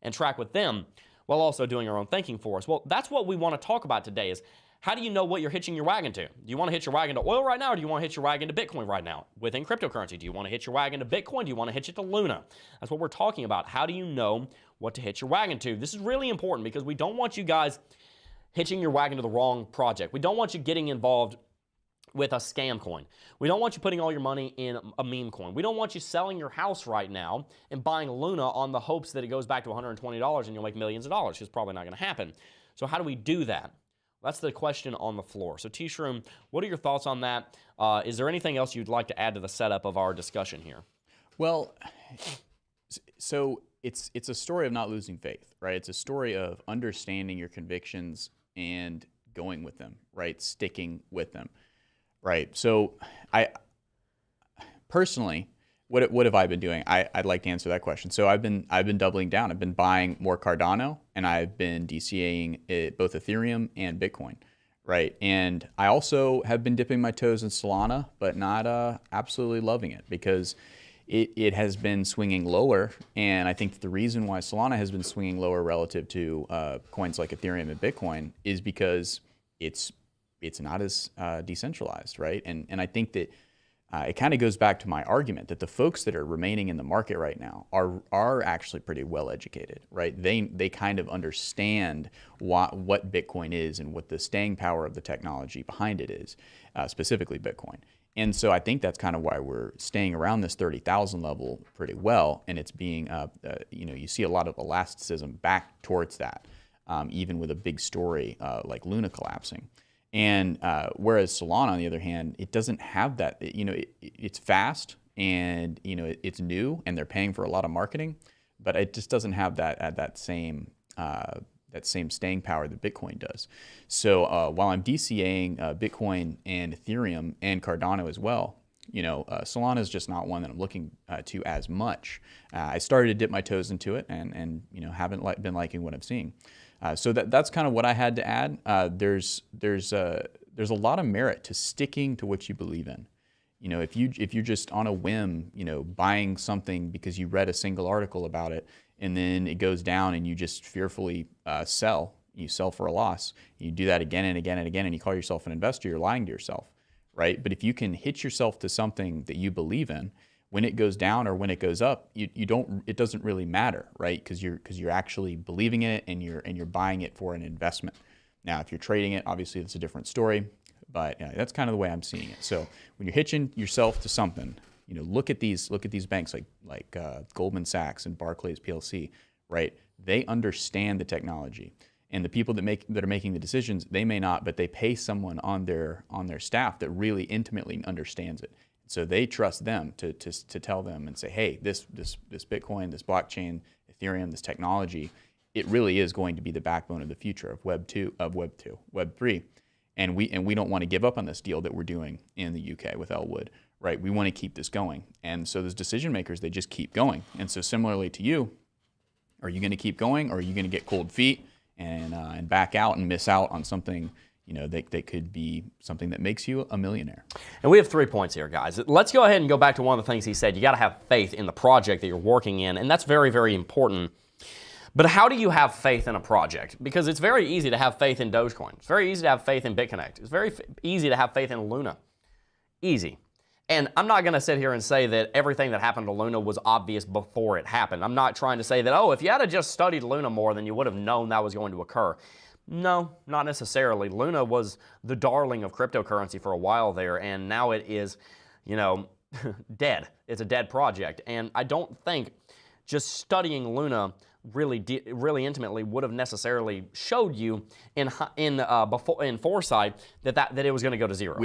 and track with them while also doing our own thinking for us? Well, that's what we want to talk about today is how do you know what you're hitching your wagon to? Do you want to hitch your wagon to oil right now or do you want to hitch your wagon to Bitcoin right now? Within cryptocurrency, do you want to hitch your wagon to Bitcoin? Do you want to hitch it to Luna? That's what we're talking about. How do you know what to hitch your wagon to? This is really important because we don't want you guys hitching your wagon to the wrong project. We don't want you getting involved with a scam coin. We don't want you putting all your money in a meme coin. We don't want you selling your house right now and buying Luna on the hopes that it goes back to $120 and you'll make millions of dollars. It's probably not going to happen. So how do we do that? That's the question on the floor. So Tshroom, what are your thoughts on that? Is there anything else you'd like to add to the setup of our discussion here? Well, so it's a story of not losing faith, right? It's a story of understanding your convictions and going with them, right? Sticking with them, right? So I personally, what have I been doing? I'd like to answer that question. So I've been doubling down. I've been buying more Cardano and I've been DCAing both Ethereum and Bitcoin, right? And I also have been dipping my toes in Solana, but not absolutely loving it because it has been swinging lower. And I think the reason why Solana has been swinging lower relative to coins like Ethereum and Bitcoin is because it's not as decentralized, right? And I think that it kind of goes back to my argument that the folks that are remaining in the market right now are actually pretty well educated, right? They kind of understand what Bitcoin is and what the staying power of the technology behind it is, specifically Bitcoin. And so I think that's kind of why we're staying around this 30,000 level pretty well. And it's being, you see a lot of elasticism back towards that, even with a big story like Luna collapsing. And whereas Solana, on the other hand, it doesn't have that. It's fast and it's new, and they're paying for a lot of marketing, but it just doesn't have that same staying power that Bitcoin does. So while I'm DCAing Bitcoin and Ethereum and Cardano as well, Solana is just not one that I'm looking to as much. I started to dip my toes into it and haven't been liking what I'm seeing. So that's kind of what I had to add. There's a lot of merit to sticking to what you believe in. If you're just on a whim, buying something because you read a single article about it, and then it goes down and you just fearfully sell. You sell for a loss. You do that again and again and again, and you call yourself an investor. You're lying to yourself, right? But if you can hitch yourself to something that you believe in, when it goes down or when it goes up, it doesn't really matter, right? Because you're actually believing in it and you're buying it for an investment. Now, if you're trading it, obviously that's a different story, but that's kind of the way I'm seeing it. So when you're hitching yourself to something, look at these banks like Goldman Sachs and Barclays PLC, right? They understand the technology, and the people that are making the decisions, they may not, but they pay someone on their staff that really intimately understands it. So they trust them to tell them and say, hey, this Bitcoin, this blockchain, Ethereum, this technology, it really is going to be the backbone of the future of Web 3. And we don't want to give up on this deal that we're doing in the UK with Elwood, right? We want to keep this going. And so those decision makers, they just keep going. And so similarly to you, are you going to keep going or are you going to get cold feet and back out and miss out on something, you know, that could be something that makes you a millionaire. And we have 3 points here, guys. Let's go ahead and go back to one of the things he said. You got to have faith in the project that you're working in, and that's very, very important. But how do you have faith in a project? Because it's very easy to have faith in Dogecoin. It's very easy to have faith in BitConnect. It's very easy to have faith in Luna. Easy. And I'm not going to sit here and say that everything that happened to Luna was obvious before it happened. I'm not trying to say that, oh, if you had just studied Luna more, then you would have known that was going to occur. No, not necessarily. Luna was the darling of cryptocurrency for a while there, and now it is, you know, dead. It's a dead project. And I don't think just studying Luna really intimately would have necessarily showed you in foresight that it was going to go to zero.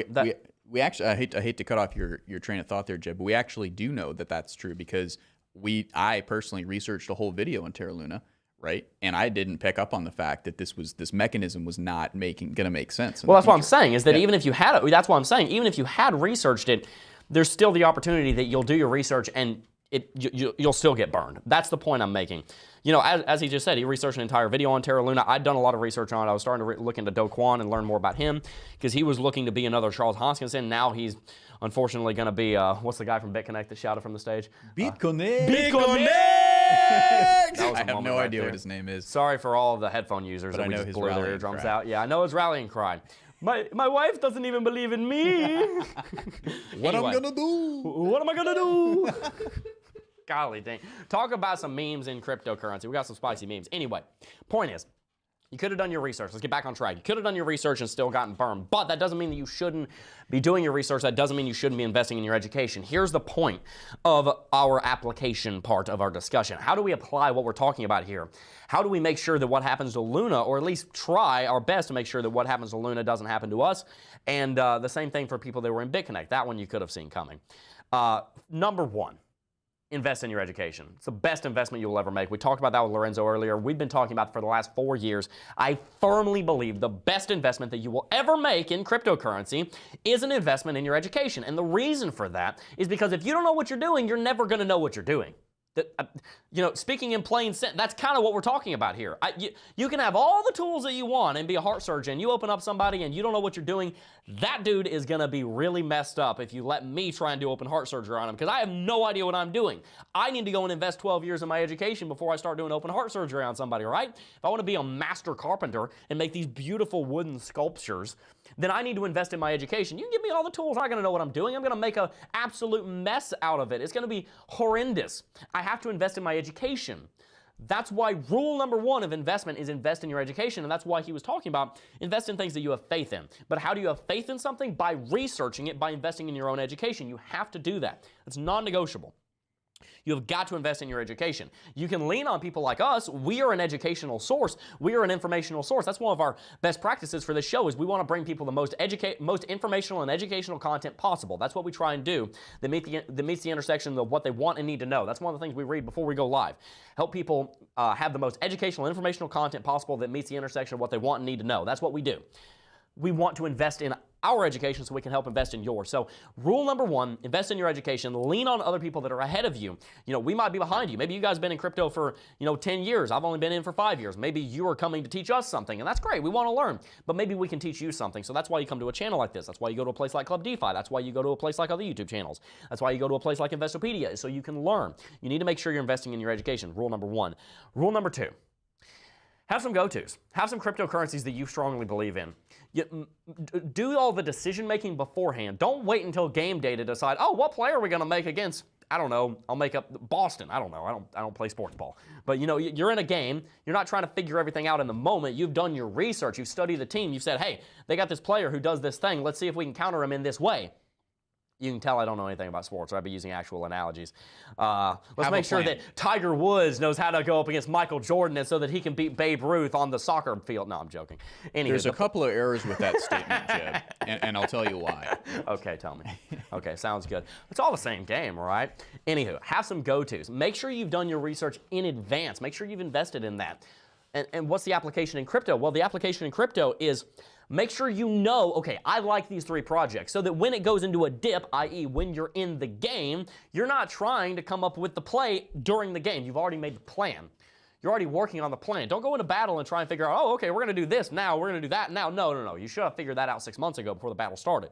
We actually, I hate to cut off your train of thought there, Jebb, but we actually do know that that's true because I personally researched a whole video on Terra Luna, right? And I didn't pick up on the fact that this mechanism was not going to make sense. Well, that's what I'm saying is that even if you had it, that's what I'm saying. Even if you had researched it, there's still the opportunity that you'll do your research and you'll still get burned. That's the point I'm making. You know, as he just said, he researched an entire video on Terra Luna. I'd done a lot of research on it. I was starting to look into Do Kwon and learn more about him because he was looking to be another Charles Hoskinson. Now he's unfortunately going to be, what's the guy from BitConnect that shouted from the stage? BitConnect! BitConnect! I have no idea what his name is. Sorry for all of the headphone users But that I we know just his blew their rallying eardrums cry. out. Yeah, I know his rallying cry. My wife doesn't even believe in me. What Anyway, I'm gonna do? What am I gonna do? Golly dang. Talk about some memes in cryptocurrency. We got some spicy memes. Anyway, point is, you could have done your research. Let's get back on track. You could have done your research and still gotten burned, but that doesn't mean that you shouldn't be doing your research. That doesn't mean you shouldn't be investing in your education. Here's the point of our application part of our discussion. How do we apply what we're talking about here? How do we make sure that what happens to Luna, or at least try our best to make sure that what happens to Luna doesn't happen to us? And the same thing for people that were in BitConnect. That one you could have seen coming. Number one. Invest in your education. It's the best investment you'll ever make. We talked about that with Lorenzo earlier. We've been talking about it for the last 4 years. I firmly believe the best investment that you will ever make in cryptocurrency is an investment in your education. And the reason for that is because if you don't know what you're doing, you're never going to know what you're doing. You know, speaking in plain sense, that's kind of what we're talking about here. You can have all the tools that you want and be a heart surgeon. You open up somebody and you don't know what you're doing, that dude is going to be really messed up if you let me try and do open heart surgery on him because I have no idea what I'm doing. I need to go and invest 12 years in my education before I start doing open heart surgery on somebody, right? If I want to be a master carpenter and make these beautiful wooden sculptures, then I need to invest in my education. You can give me all the tools, I'm not going to know what I'm doing. I'm going to make an absolute mess out of it. It's going to be horrendous. I have to invest in my education. That's why rule number one of investment is invest in your education, and that's why he was talking about invest in things that you have faith in. But how do you have faith in something? By researching it, by investing in your own education. You have to do that. It's non-negotiable. You have got to invest in your education. You can lean on people like us. We are an educational source. We are an informational source. That's one of our best practices for this show is we want to bring people the most informational and educational content possible. That's what we try and do that meets the intersection of what they want and need to know. That's one of the things we read before we go live. Help people have the most educational and informational content possible that meets the intersection of what they want and need to know. That's what we do. We want to invest in our education so we can help invest in yours. So rule number one, invest in your education. Lean on other people that are ahead of you. You know, we might be behind you. Maybe you guys have been in crypto for, 10 years. I've only been in for 5 years. Maybe you are coming to teach us something, and that's great. We want to learn. But maybe we can teach you something. So that's why you come to a channel like this. That's why you go to a place like Club DeFi. That's why you go to a place like other YouTube channels. That's why you go to a place like Investopedia, so you can learn. You need to make sure you're investing in your education. Rule number one. Rule number two. Have some go-tos. Have some cryptocurrencies that you strongly believe in. Do all the decision-making beforehand. Don't wait until game day to decide, oh, what player are we going to make against? I don't know. I'll make up Boston. I don't know. I don't play sports ball. But, you're in a game. You're not trying to figure everything out in the moment. You've done your research. You've studied the team. You've said, hey, they got this player who does this thing. Let's see if we can counter him in this way. You can tell I don't know anything about sports, so I'd be using actual analogies. Let's make sure that Tiger Woods knows how to go up against Michael Jordan and so that he can beat Babe Ruth on the soccer field. No, I'm joking. Anywho, There's a couple of errors with that statement, Jebb, and I'll tell you why. Okay, tell me. Okay, sounds good. It's all the same game, right? Anywho, have some go-tos. Make sure you've done your research in advance. Make sure you've invested in that. And what's the application in crypto? Well, the application in crypto is make sure you know, okay, I like these three projects, so that when it goes into a dip, i.e. when you're in the game, you're not trying to come up with the play during the game. You've already made the plan. You're already working on the plan. Don't go into battle and try and figure out, oh, okay, we're going to do this now, we're going to do that now. No. You should have figured that out 6 months ago before the battle started.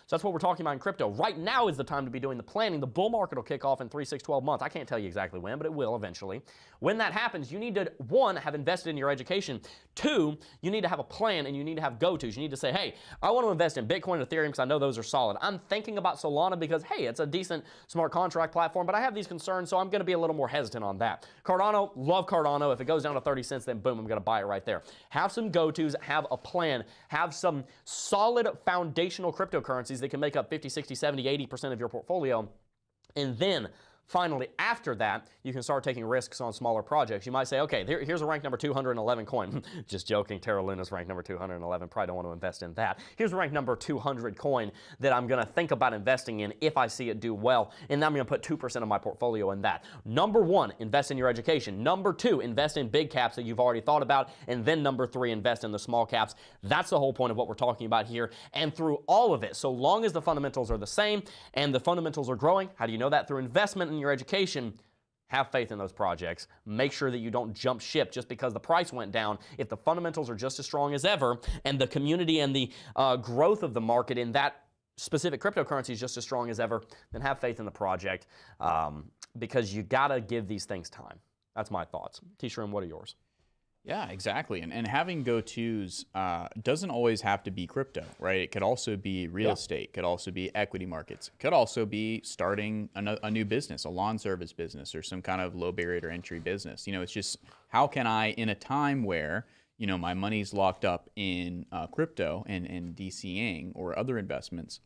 So that's what we're talking about in crypto. Right now is the time to be doing the planning. The bull market will kick off in 3, 6, 12 months. I can't tell you exactly when, but it will eventually. When that happens, you need to, 1, have invested in your education. 2, you need to have a plan and you need to have go-tos. You need to say, hey, I want to invest in Bitcoin and Ethereum because I know those are solid. I'm thinking about Solana because, hey, it's a decent smart contract platform, but I have these concerns, so I'm going to be a little more hesitant on that. Cardano, love Cardano. If it goes down to 30 cents, then boom, I'm going to buy it right there. Have some go-tos, have a plan, have some solid foundational cryptocurrencies that can make up 50, 60, 70, 80% of your portfolio. And then finally, after that, you can start taking risks on smaller projects. You might say, okay, here's a rank number 211 coin. Just joking, Terra Luna's rank number 211. Probably don't want to invest in that. Here's a rank number 200 coin that I'm going to think about investing in if I see it do well. And then I'm going to put 2% of my portfolio in that. Number 1, invest in your education. Number 2, invest in big caps that you've already thought about. And then number 3, invest in the small caps. That's the whole point of what we're talking about here. And through all of it, so long as the fundamentals are the same and the fundamentals are growing, how do you know that? Through investment in your education. Have faith in those projects. Make sure that you don't jump ship just because the price went down. If the fundamentals are just as strong as ever and the community and the growth of the market in that specific cryptocurrency is just as strong as ever, then have faith in the project because you got to give these things time. That's my thoughts. Tshroom, what are yours? Yeah, exactly. And having go-tos doesn't always have to be crypto, right? It could also be real estate, could also be equity markets, could also be starting a new business, a lawn service business or some kind of low barrier to entry business. You know, it's just how can I, in a time where, you know, my money's locked up in crypto and DCing or other investments,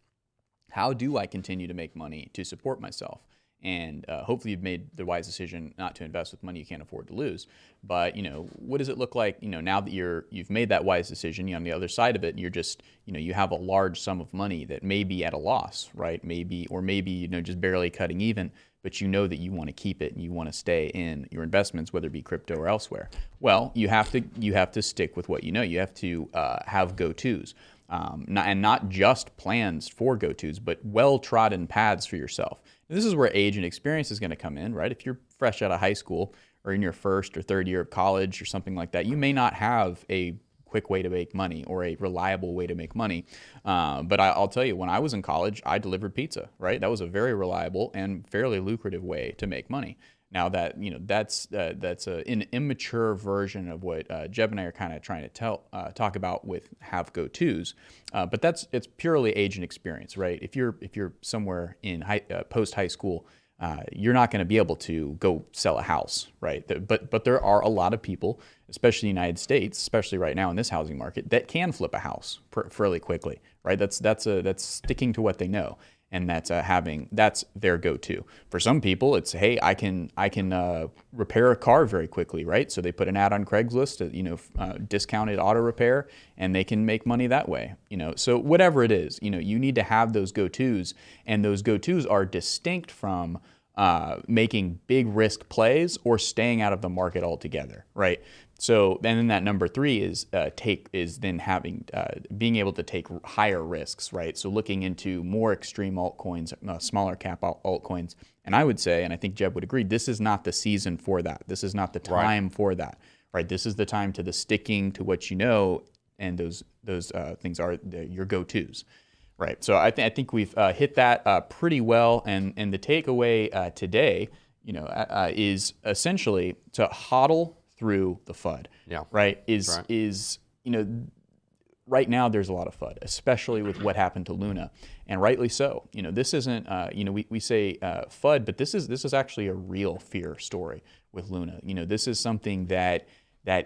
how do I continue to make money to support myself? And hopefully you've made the wise decision not to invest with money you can't afford to lose. But, you know, what does it look like, you know, now that you've made that wise decision, you're on the other side of it, and you're just, you know, you have a large sum of money that may be at a loss, right? Maybe, you know, just barely cutting even, but you know that you want to keep it and you want to stay in your investments, whether it be crypto or elsewhere. Well, you have to stick with what you know. You have to have go-tos. And not just plans for go-tos, but well-trodden paths for yourself. And this is where age and experience is going to come in, right? If you're fresh out of high school or in your first or third year of college or something like that, you may not have a quick way to make money or a reliable way to make money. But I'll tell you, when I was in college, I delivered pizza, right? That was a very reliable and fairly lucrative way to make money. Now that, you know, that's an immature version of what Jebb and I are kind of trying to talk about with have go-tos, but it's purely age and experience, right? If you're somewhere in post high school, you're not going to be able to go sell a house, right? But there are a lot of people, especially in the United States, especially right now in this housing market, that can flip a house fairly quickly, right? That's sticking to what they know. And that's their go-to. For some people, it's, hey, I can repair a car very quickly, right? So they put an ad on Craigslist, you know, discounted auto repair, and they can make money that way. You know, so whatever it is, you know, you need to have those go-tos, and those go-tos are distinct from making big risk plays or staying out of the market altogether, right? So then that number 3 is then having being able to take higher risks, right? So looking into more extreme altcoins, smaller cap altcoins, and I would say, and I think Jebb would agree, this is not the season for that. This is not the time for that, right? This is the time to the sticking to what you know, and those things are your go-tos. Right. So I think we've hit that pretty well, and the takeaway today, you know, is essentially to HODL through the FUD. Yeah. Right. Is you know, right now there's a lot of FUD, especially with what happened to Luna, and rightly so. You know, this isn't you know, we say FUD, but this is actually a real fear story with Luna. You know, this is something that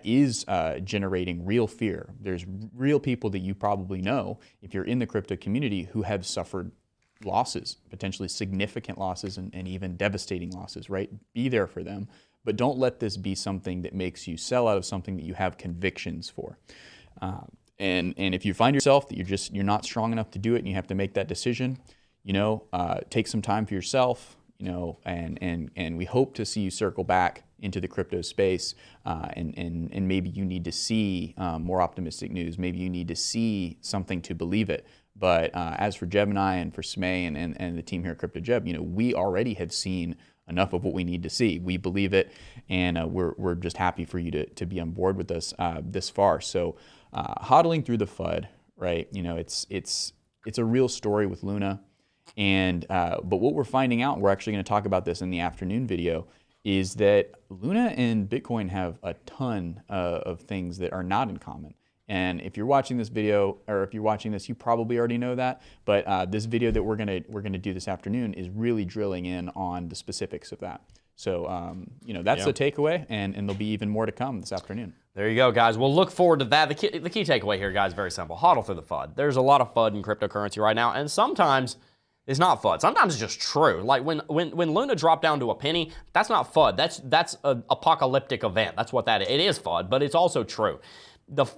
is generating real fear. There's real people that you probably know, if you're in the crypto community, who have suffered losses, potentially significant losses and even devastating losses, right? Be there for them, but don't let this be something that makes you sell out of something that you have convictions for. And if you find yourself that you're not strong enough to do it and you have to make that decision, you know, take some time for yourself, you know, and we hope to see you circle back into the crypto space, and maybe you need to see more optimistic news. Maybe you need to see something to believe it. But as for Jebb and I, and for Smay and the team here at Crypto Jebb, you know, we already have seen enough of what we need to see. We believe it, and we're just happy for you to be on board with us this far. So hodling through the FUD, right? You know, it's a real story with Luna, and but what we're finding out, we're actually going to talk about this in the afternoon video, is that Luna and Bitcoin have a ton of things that are not in common. And if you're watching this video, or if you're watching this, you probably already know that. But this video that we're gonna do this afternoon is really drilling in on the specifics of that. So you know, that's the takeaway, and there'll be even more to come this afternoon. There you go, guys. We'll look forward to that. The key takeaway here, guys, very simple. HODL through the FUD. There's a lot of FUD in cryptocurrency right now, and sometimes it's not FUD. Sometimes it's just true. Like when Luna dropped down to a penny, that's not FUD. That's an apocalyptic event. That's what that is. It is FUD, but it's also true.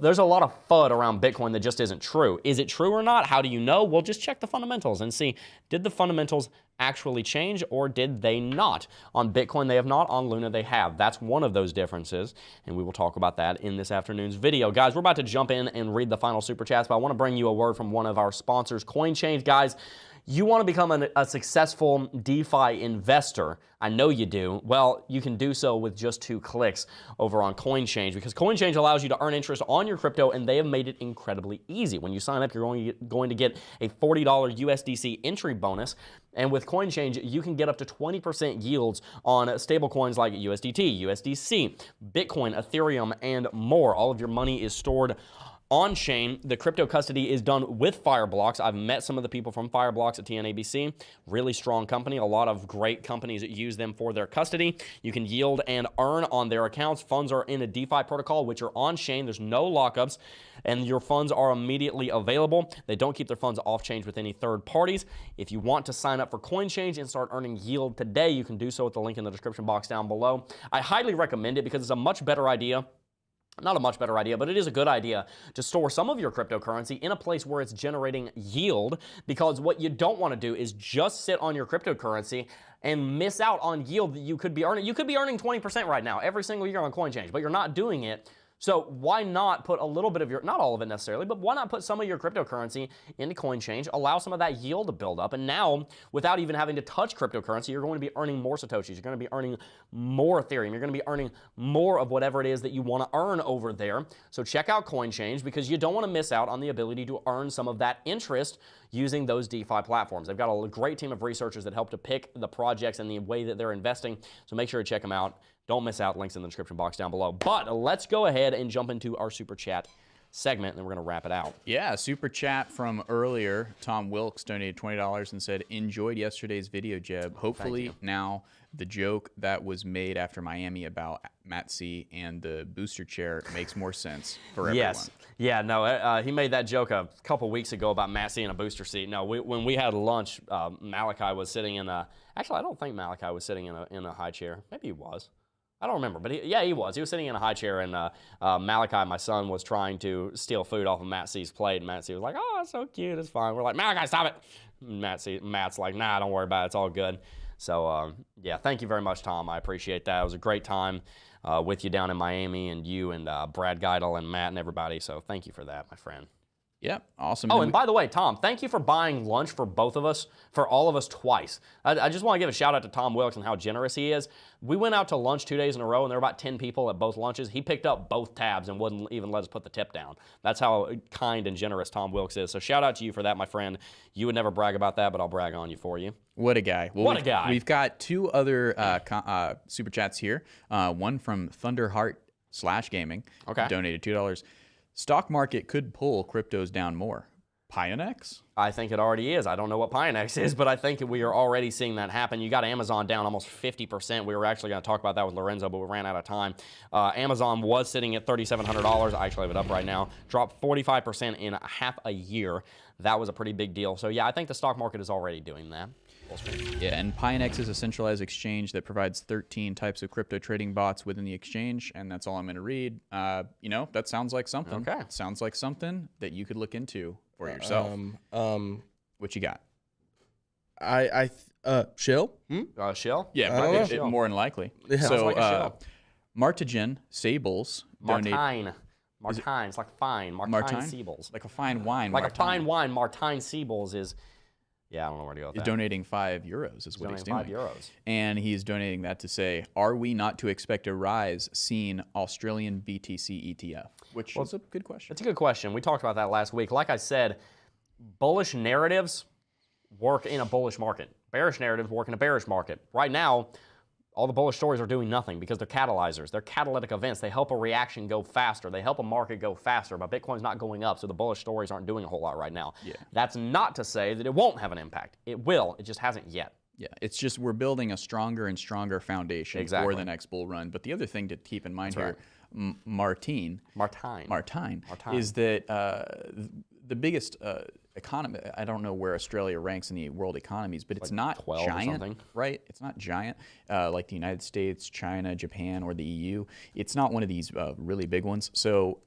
There's a lot of FUD around Bitcoin that just isn't true. Is it true or not? How do you know? Well, just check the fundamentals and see, did the fundamentals actually change or did they not? On Bitcoin, they have not. On Luna, they have. That's one of those differences, and we will talk about that in this afternoon's video. Guys, we're about to jump in and read the final super chats, but I want to bring you a word from one of our sponsors, CoinChange. Guys, you want to become a successful DeFi investor. I know you do. Well, you can do so with just 2 clicks over on CoinChange, because CoinChange allows you to earn interest on your crypto, and they have made it incredibly easy. When you sign up, you're going to get a $40 USDC entry bonus. And with CoinChange, you can get up to 20% yields on stable coins like USDT, USDC, Bitcoin, Ethereum, and more. All of your money is stored on-chain. The crypto custody is done with Fireblocks. I've met some of the people from Fireblocks at TNABC. Really strong company. A lot of great companies that use them for their custody. You can yield and earn on their accounts. Funds are in a DeFi protocol, which are on-chain. There's no lockups, and your funds are immediately available. They don't keep their funds off-chain with any third parties. If you want to sign up for CoinChange and start earning yield today, you can do so with the link in the description box down below. I highly recommend it because it's a much better idea. Not a much better idea, but it is a good idea to store some of your cryptocurrency in a place where it's generating yield, because what you don't want to do is just sit on your cryptocurrency and miss out on yield that you could be earning. You could be earning 20% right now every single year on CoinChange, but you're not doing it. So why not put a little bit of your, not all of it necessarily, but why not put some of your cryptocurrency into CoinChange, allow some of that yield to build up, and now, without even having to touch cryptocurrency, you're going to be earning more Satoshis, you're going to be earning more Ethereum, you're going to be earning more of whatever it is that you want to earn over there. So check out CoinChange, because you don't want to miss out on the ability to earn some of that interest using those DeFi platforms. They've got a great team of researchers that help to pick the projects and the way that they're investing, so make sure to check them out. Don't miss out. Links in the description box down below. But let's go ahead and jump into our super chat segment, and then we're going to wrap it out. Yeah, super chat from earlier. Tom Wilkes donated $20 and said, "Enjoyed yesterday's video, Jebb. Hopefully now the joke that was made after Miami about Matt C and the booster chair makes more sense for everyone." Yes. Yeah, no, he made that joke a couple weeks ago about Matt C in a booster seat. No, when we had lunch, Malachi was sitting in a, actually, I don't think Malachi was sitting in a high chair. Maybe he was. I don't remember, but he was. He was sitting in a high chair, and Malachi, my son, was trying to steal food off of Matt C's plate, and Matt C was like, "Oh, it's so cute, it's fine." We're like, "Malachi, stop it!" Matt's like, "Nah, don't worry about it, it's all good." So, yeah, thank you very much, Tom. I appreciate that. It was a great time with you down in Miami, and you and Brad Geidel and Matt and everybody, so thank you for that, my friend. Yep, awesome. Oh, and by the way, Tom, thank you for buying lunch for both of us, for all of us twice. I just want to give a shout out to Tom Wilkes and how generous he is. We went out to lunch 2 days in a row, and there were about 10 people at both lunches. He picked up both tabs and wouldn't even let us put the tip down. That's how kind and generous Tom Wilkes is. So shout out to you for that, my friend. You would never brag about that, but I'll brag on you for you. What a guy. Well, what a guy. We've got 2 other super chats here. One from Thunderheart/Gaming. Okay. Donated $2. Stock market could pull cryptos down more. Pionex? I think it already is. I don't know what Pionex is, but I think we are already seeing that happen. You got Amazon down almost 50%. We were actually going to talk about that with Lorenzo, but we ran out of time. Amazon was sitting at $3,700. I actually have it up right now. Dropped 45% in half a year. That was a pretty big deal. So, yeah, I think the stock market is already doing that. Yeah, and Pionex is a centralized exchange that provides 13 types of crypto trading bots within the exchange, and that's all I'm going to read. You know, that sounds like something. Okay. It sounds like something that you could look into for yourself. What you got? Shill? Shill? Yeah, but more than likely. Yeah. So, Sounds like a shill. Martigen Sables donated. Martine. It's like fine. Martine Sables. Like a fine wine. Like Martine. a fine wine. Martine Sables is, Yeah, I don't know where to go with He's that. donating €5 is what he's doing. €5. And he's donating that to say, are we not to expect a rise seen Australian BTC ETF? Which is a good question. It's a good question. We talked about that last week. Like I said, bullish narratives work in a bullish market. Bearish narratives work in a bearish market. Right now, all the bullish stories are doing nothing because they're catalyzers. They're catalytic events. They help a reaction go faster. They help a market go faster. But Bitcoin's not going up, so the bullish stories aren't doing a whole lot right now. Yeah. That's not to say that it won't have an impact. It will. It just hasn't yet. Yeah, it's just we're building a stronger and stronger foundation for the next bull run. But the other thing to keep in mind here, Martine, is that the biggest economy, I don't know where Australia ranks in the world economies, but it's not 12 giant, or something. right? It's not giant like the United States, China, Japan, or the EU. It's not one of these really big ones. So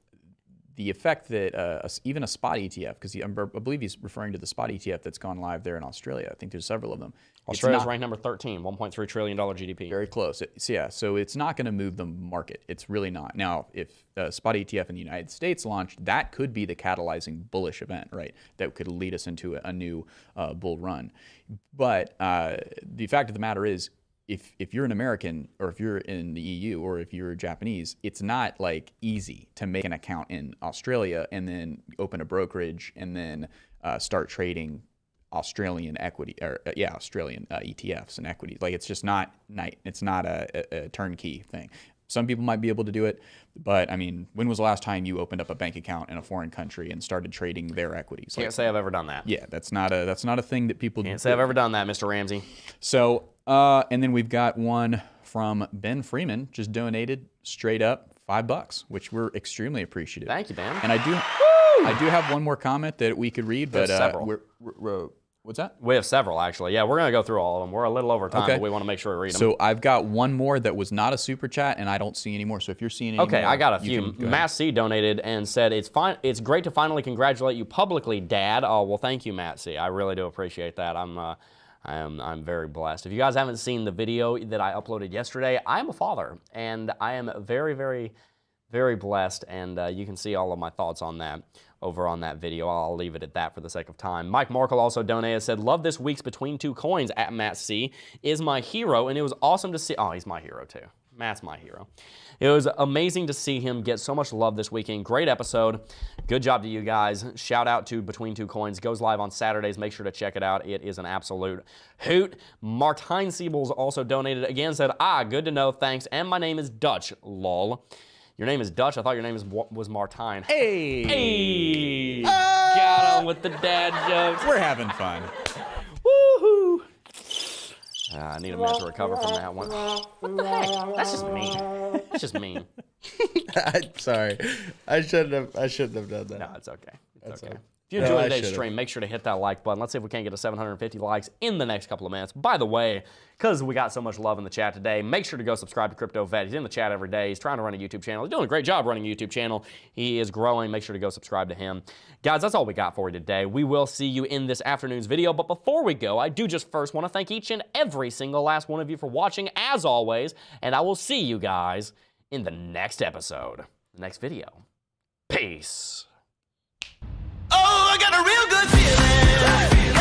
the effect that even a spot ETF, because I believe he's referring to the spot ETF that's gone live there in Australia. I think there's several of them. Australia's ranked number 13, $1.3 trillion GDP. Very close. So it's not going to move the market. It's really not. Now, if a spot ETF in the United States launched, that could be the catalyzing bullish event, right? That could lead us into a new bull run. But the fact of the matter is, if you're an American, or if you're in the EU, or if you're Japanese, it's not like easy to make an account in Australia and then open a brokerage and then start trading Australian equity, or Australian ETFs and equities. Like, it's just not it's not a turnkey thing. Some people might be able to do it, but I mean, when was the last time you opened up a bank account in a foreign country and started trading their equities? Can't say I've ever done that. Yeah, that's not a thing that people Can't say I've ever done that, Mr. Ramsey. So, and then we've got one from Ben Freeman, just donated straight up $5, which we're extremely appreciative. Thank you, Ben. And I do have one more comment that we could read, but several. What's that? We have several, actually. Yeah, we're going to go through all of them. We're a little over time, Okay. but we want to make sure we read them. So I've got one more that was not a super chat, and I don't see any more. So if you're seeing any Okay, more, I got a you few. can go Matt C donated and said, "It's It's great to finally congratulate you publicly, Dad." Oh, well, thank you, Matt C. I really do appreciate that. I'm very blessed. If you guys haven't seen the video that I uploaded yesterday, I am a father, and I am very, very, very blessed. And you can see all of my thoughts on that over on that video. I'll leave it at that for the sake of time. Mike Markle also donated, said, "Love this week's Between Two Coins at Matt C. is my hero, and it was awesome to see." Oh, he's my hero too. Matt's my hero. It was amazing to see him get so much love this weekend. Great episode. Good job to you guys. Shout out to Between Two Coins. Goes live on Saturdays. Make sure to check it out. It is an absolute hoot. Martine Siebels also donated again, said, "Good to know. Thanks. And my name is Dutch, lol." Your name is Dutch? I thought your name was Martine. Hey! Got him with the dad jokes. We're having fun. Woohoo! I need a minute to recover from that one. What the heck? That's just mean. That's just mean. Sorry, I shouldn't have done that. No, it's okay. It's okay. okay. If you No, enjoyed I today's should've. stream, make sure to hit that like button. Let's see if we can't get to 750 likes in the next couple of minutes. By the way, because we got so much love in the chat today, make sure to go subscribe to Crypto Vet. He's in the chat every day. He's trying to run a YouTube channel. He's doing a great job running a YouTube channel. He is growing. Make sure to go subscribe to him. Guys, that's all we got for you today. We will see you in this afternoon's video. But before we go, I do just first want to thank each and every single last one of you for watching, as always. And I will see you guys in the next episode, the next video. Peace. Oh, I got a real good feeling.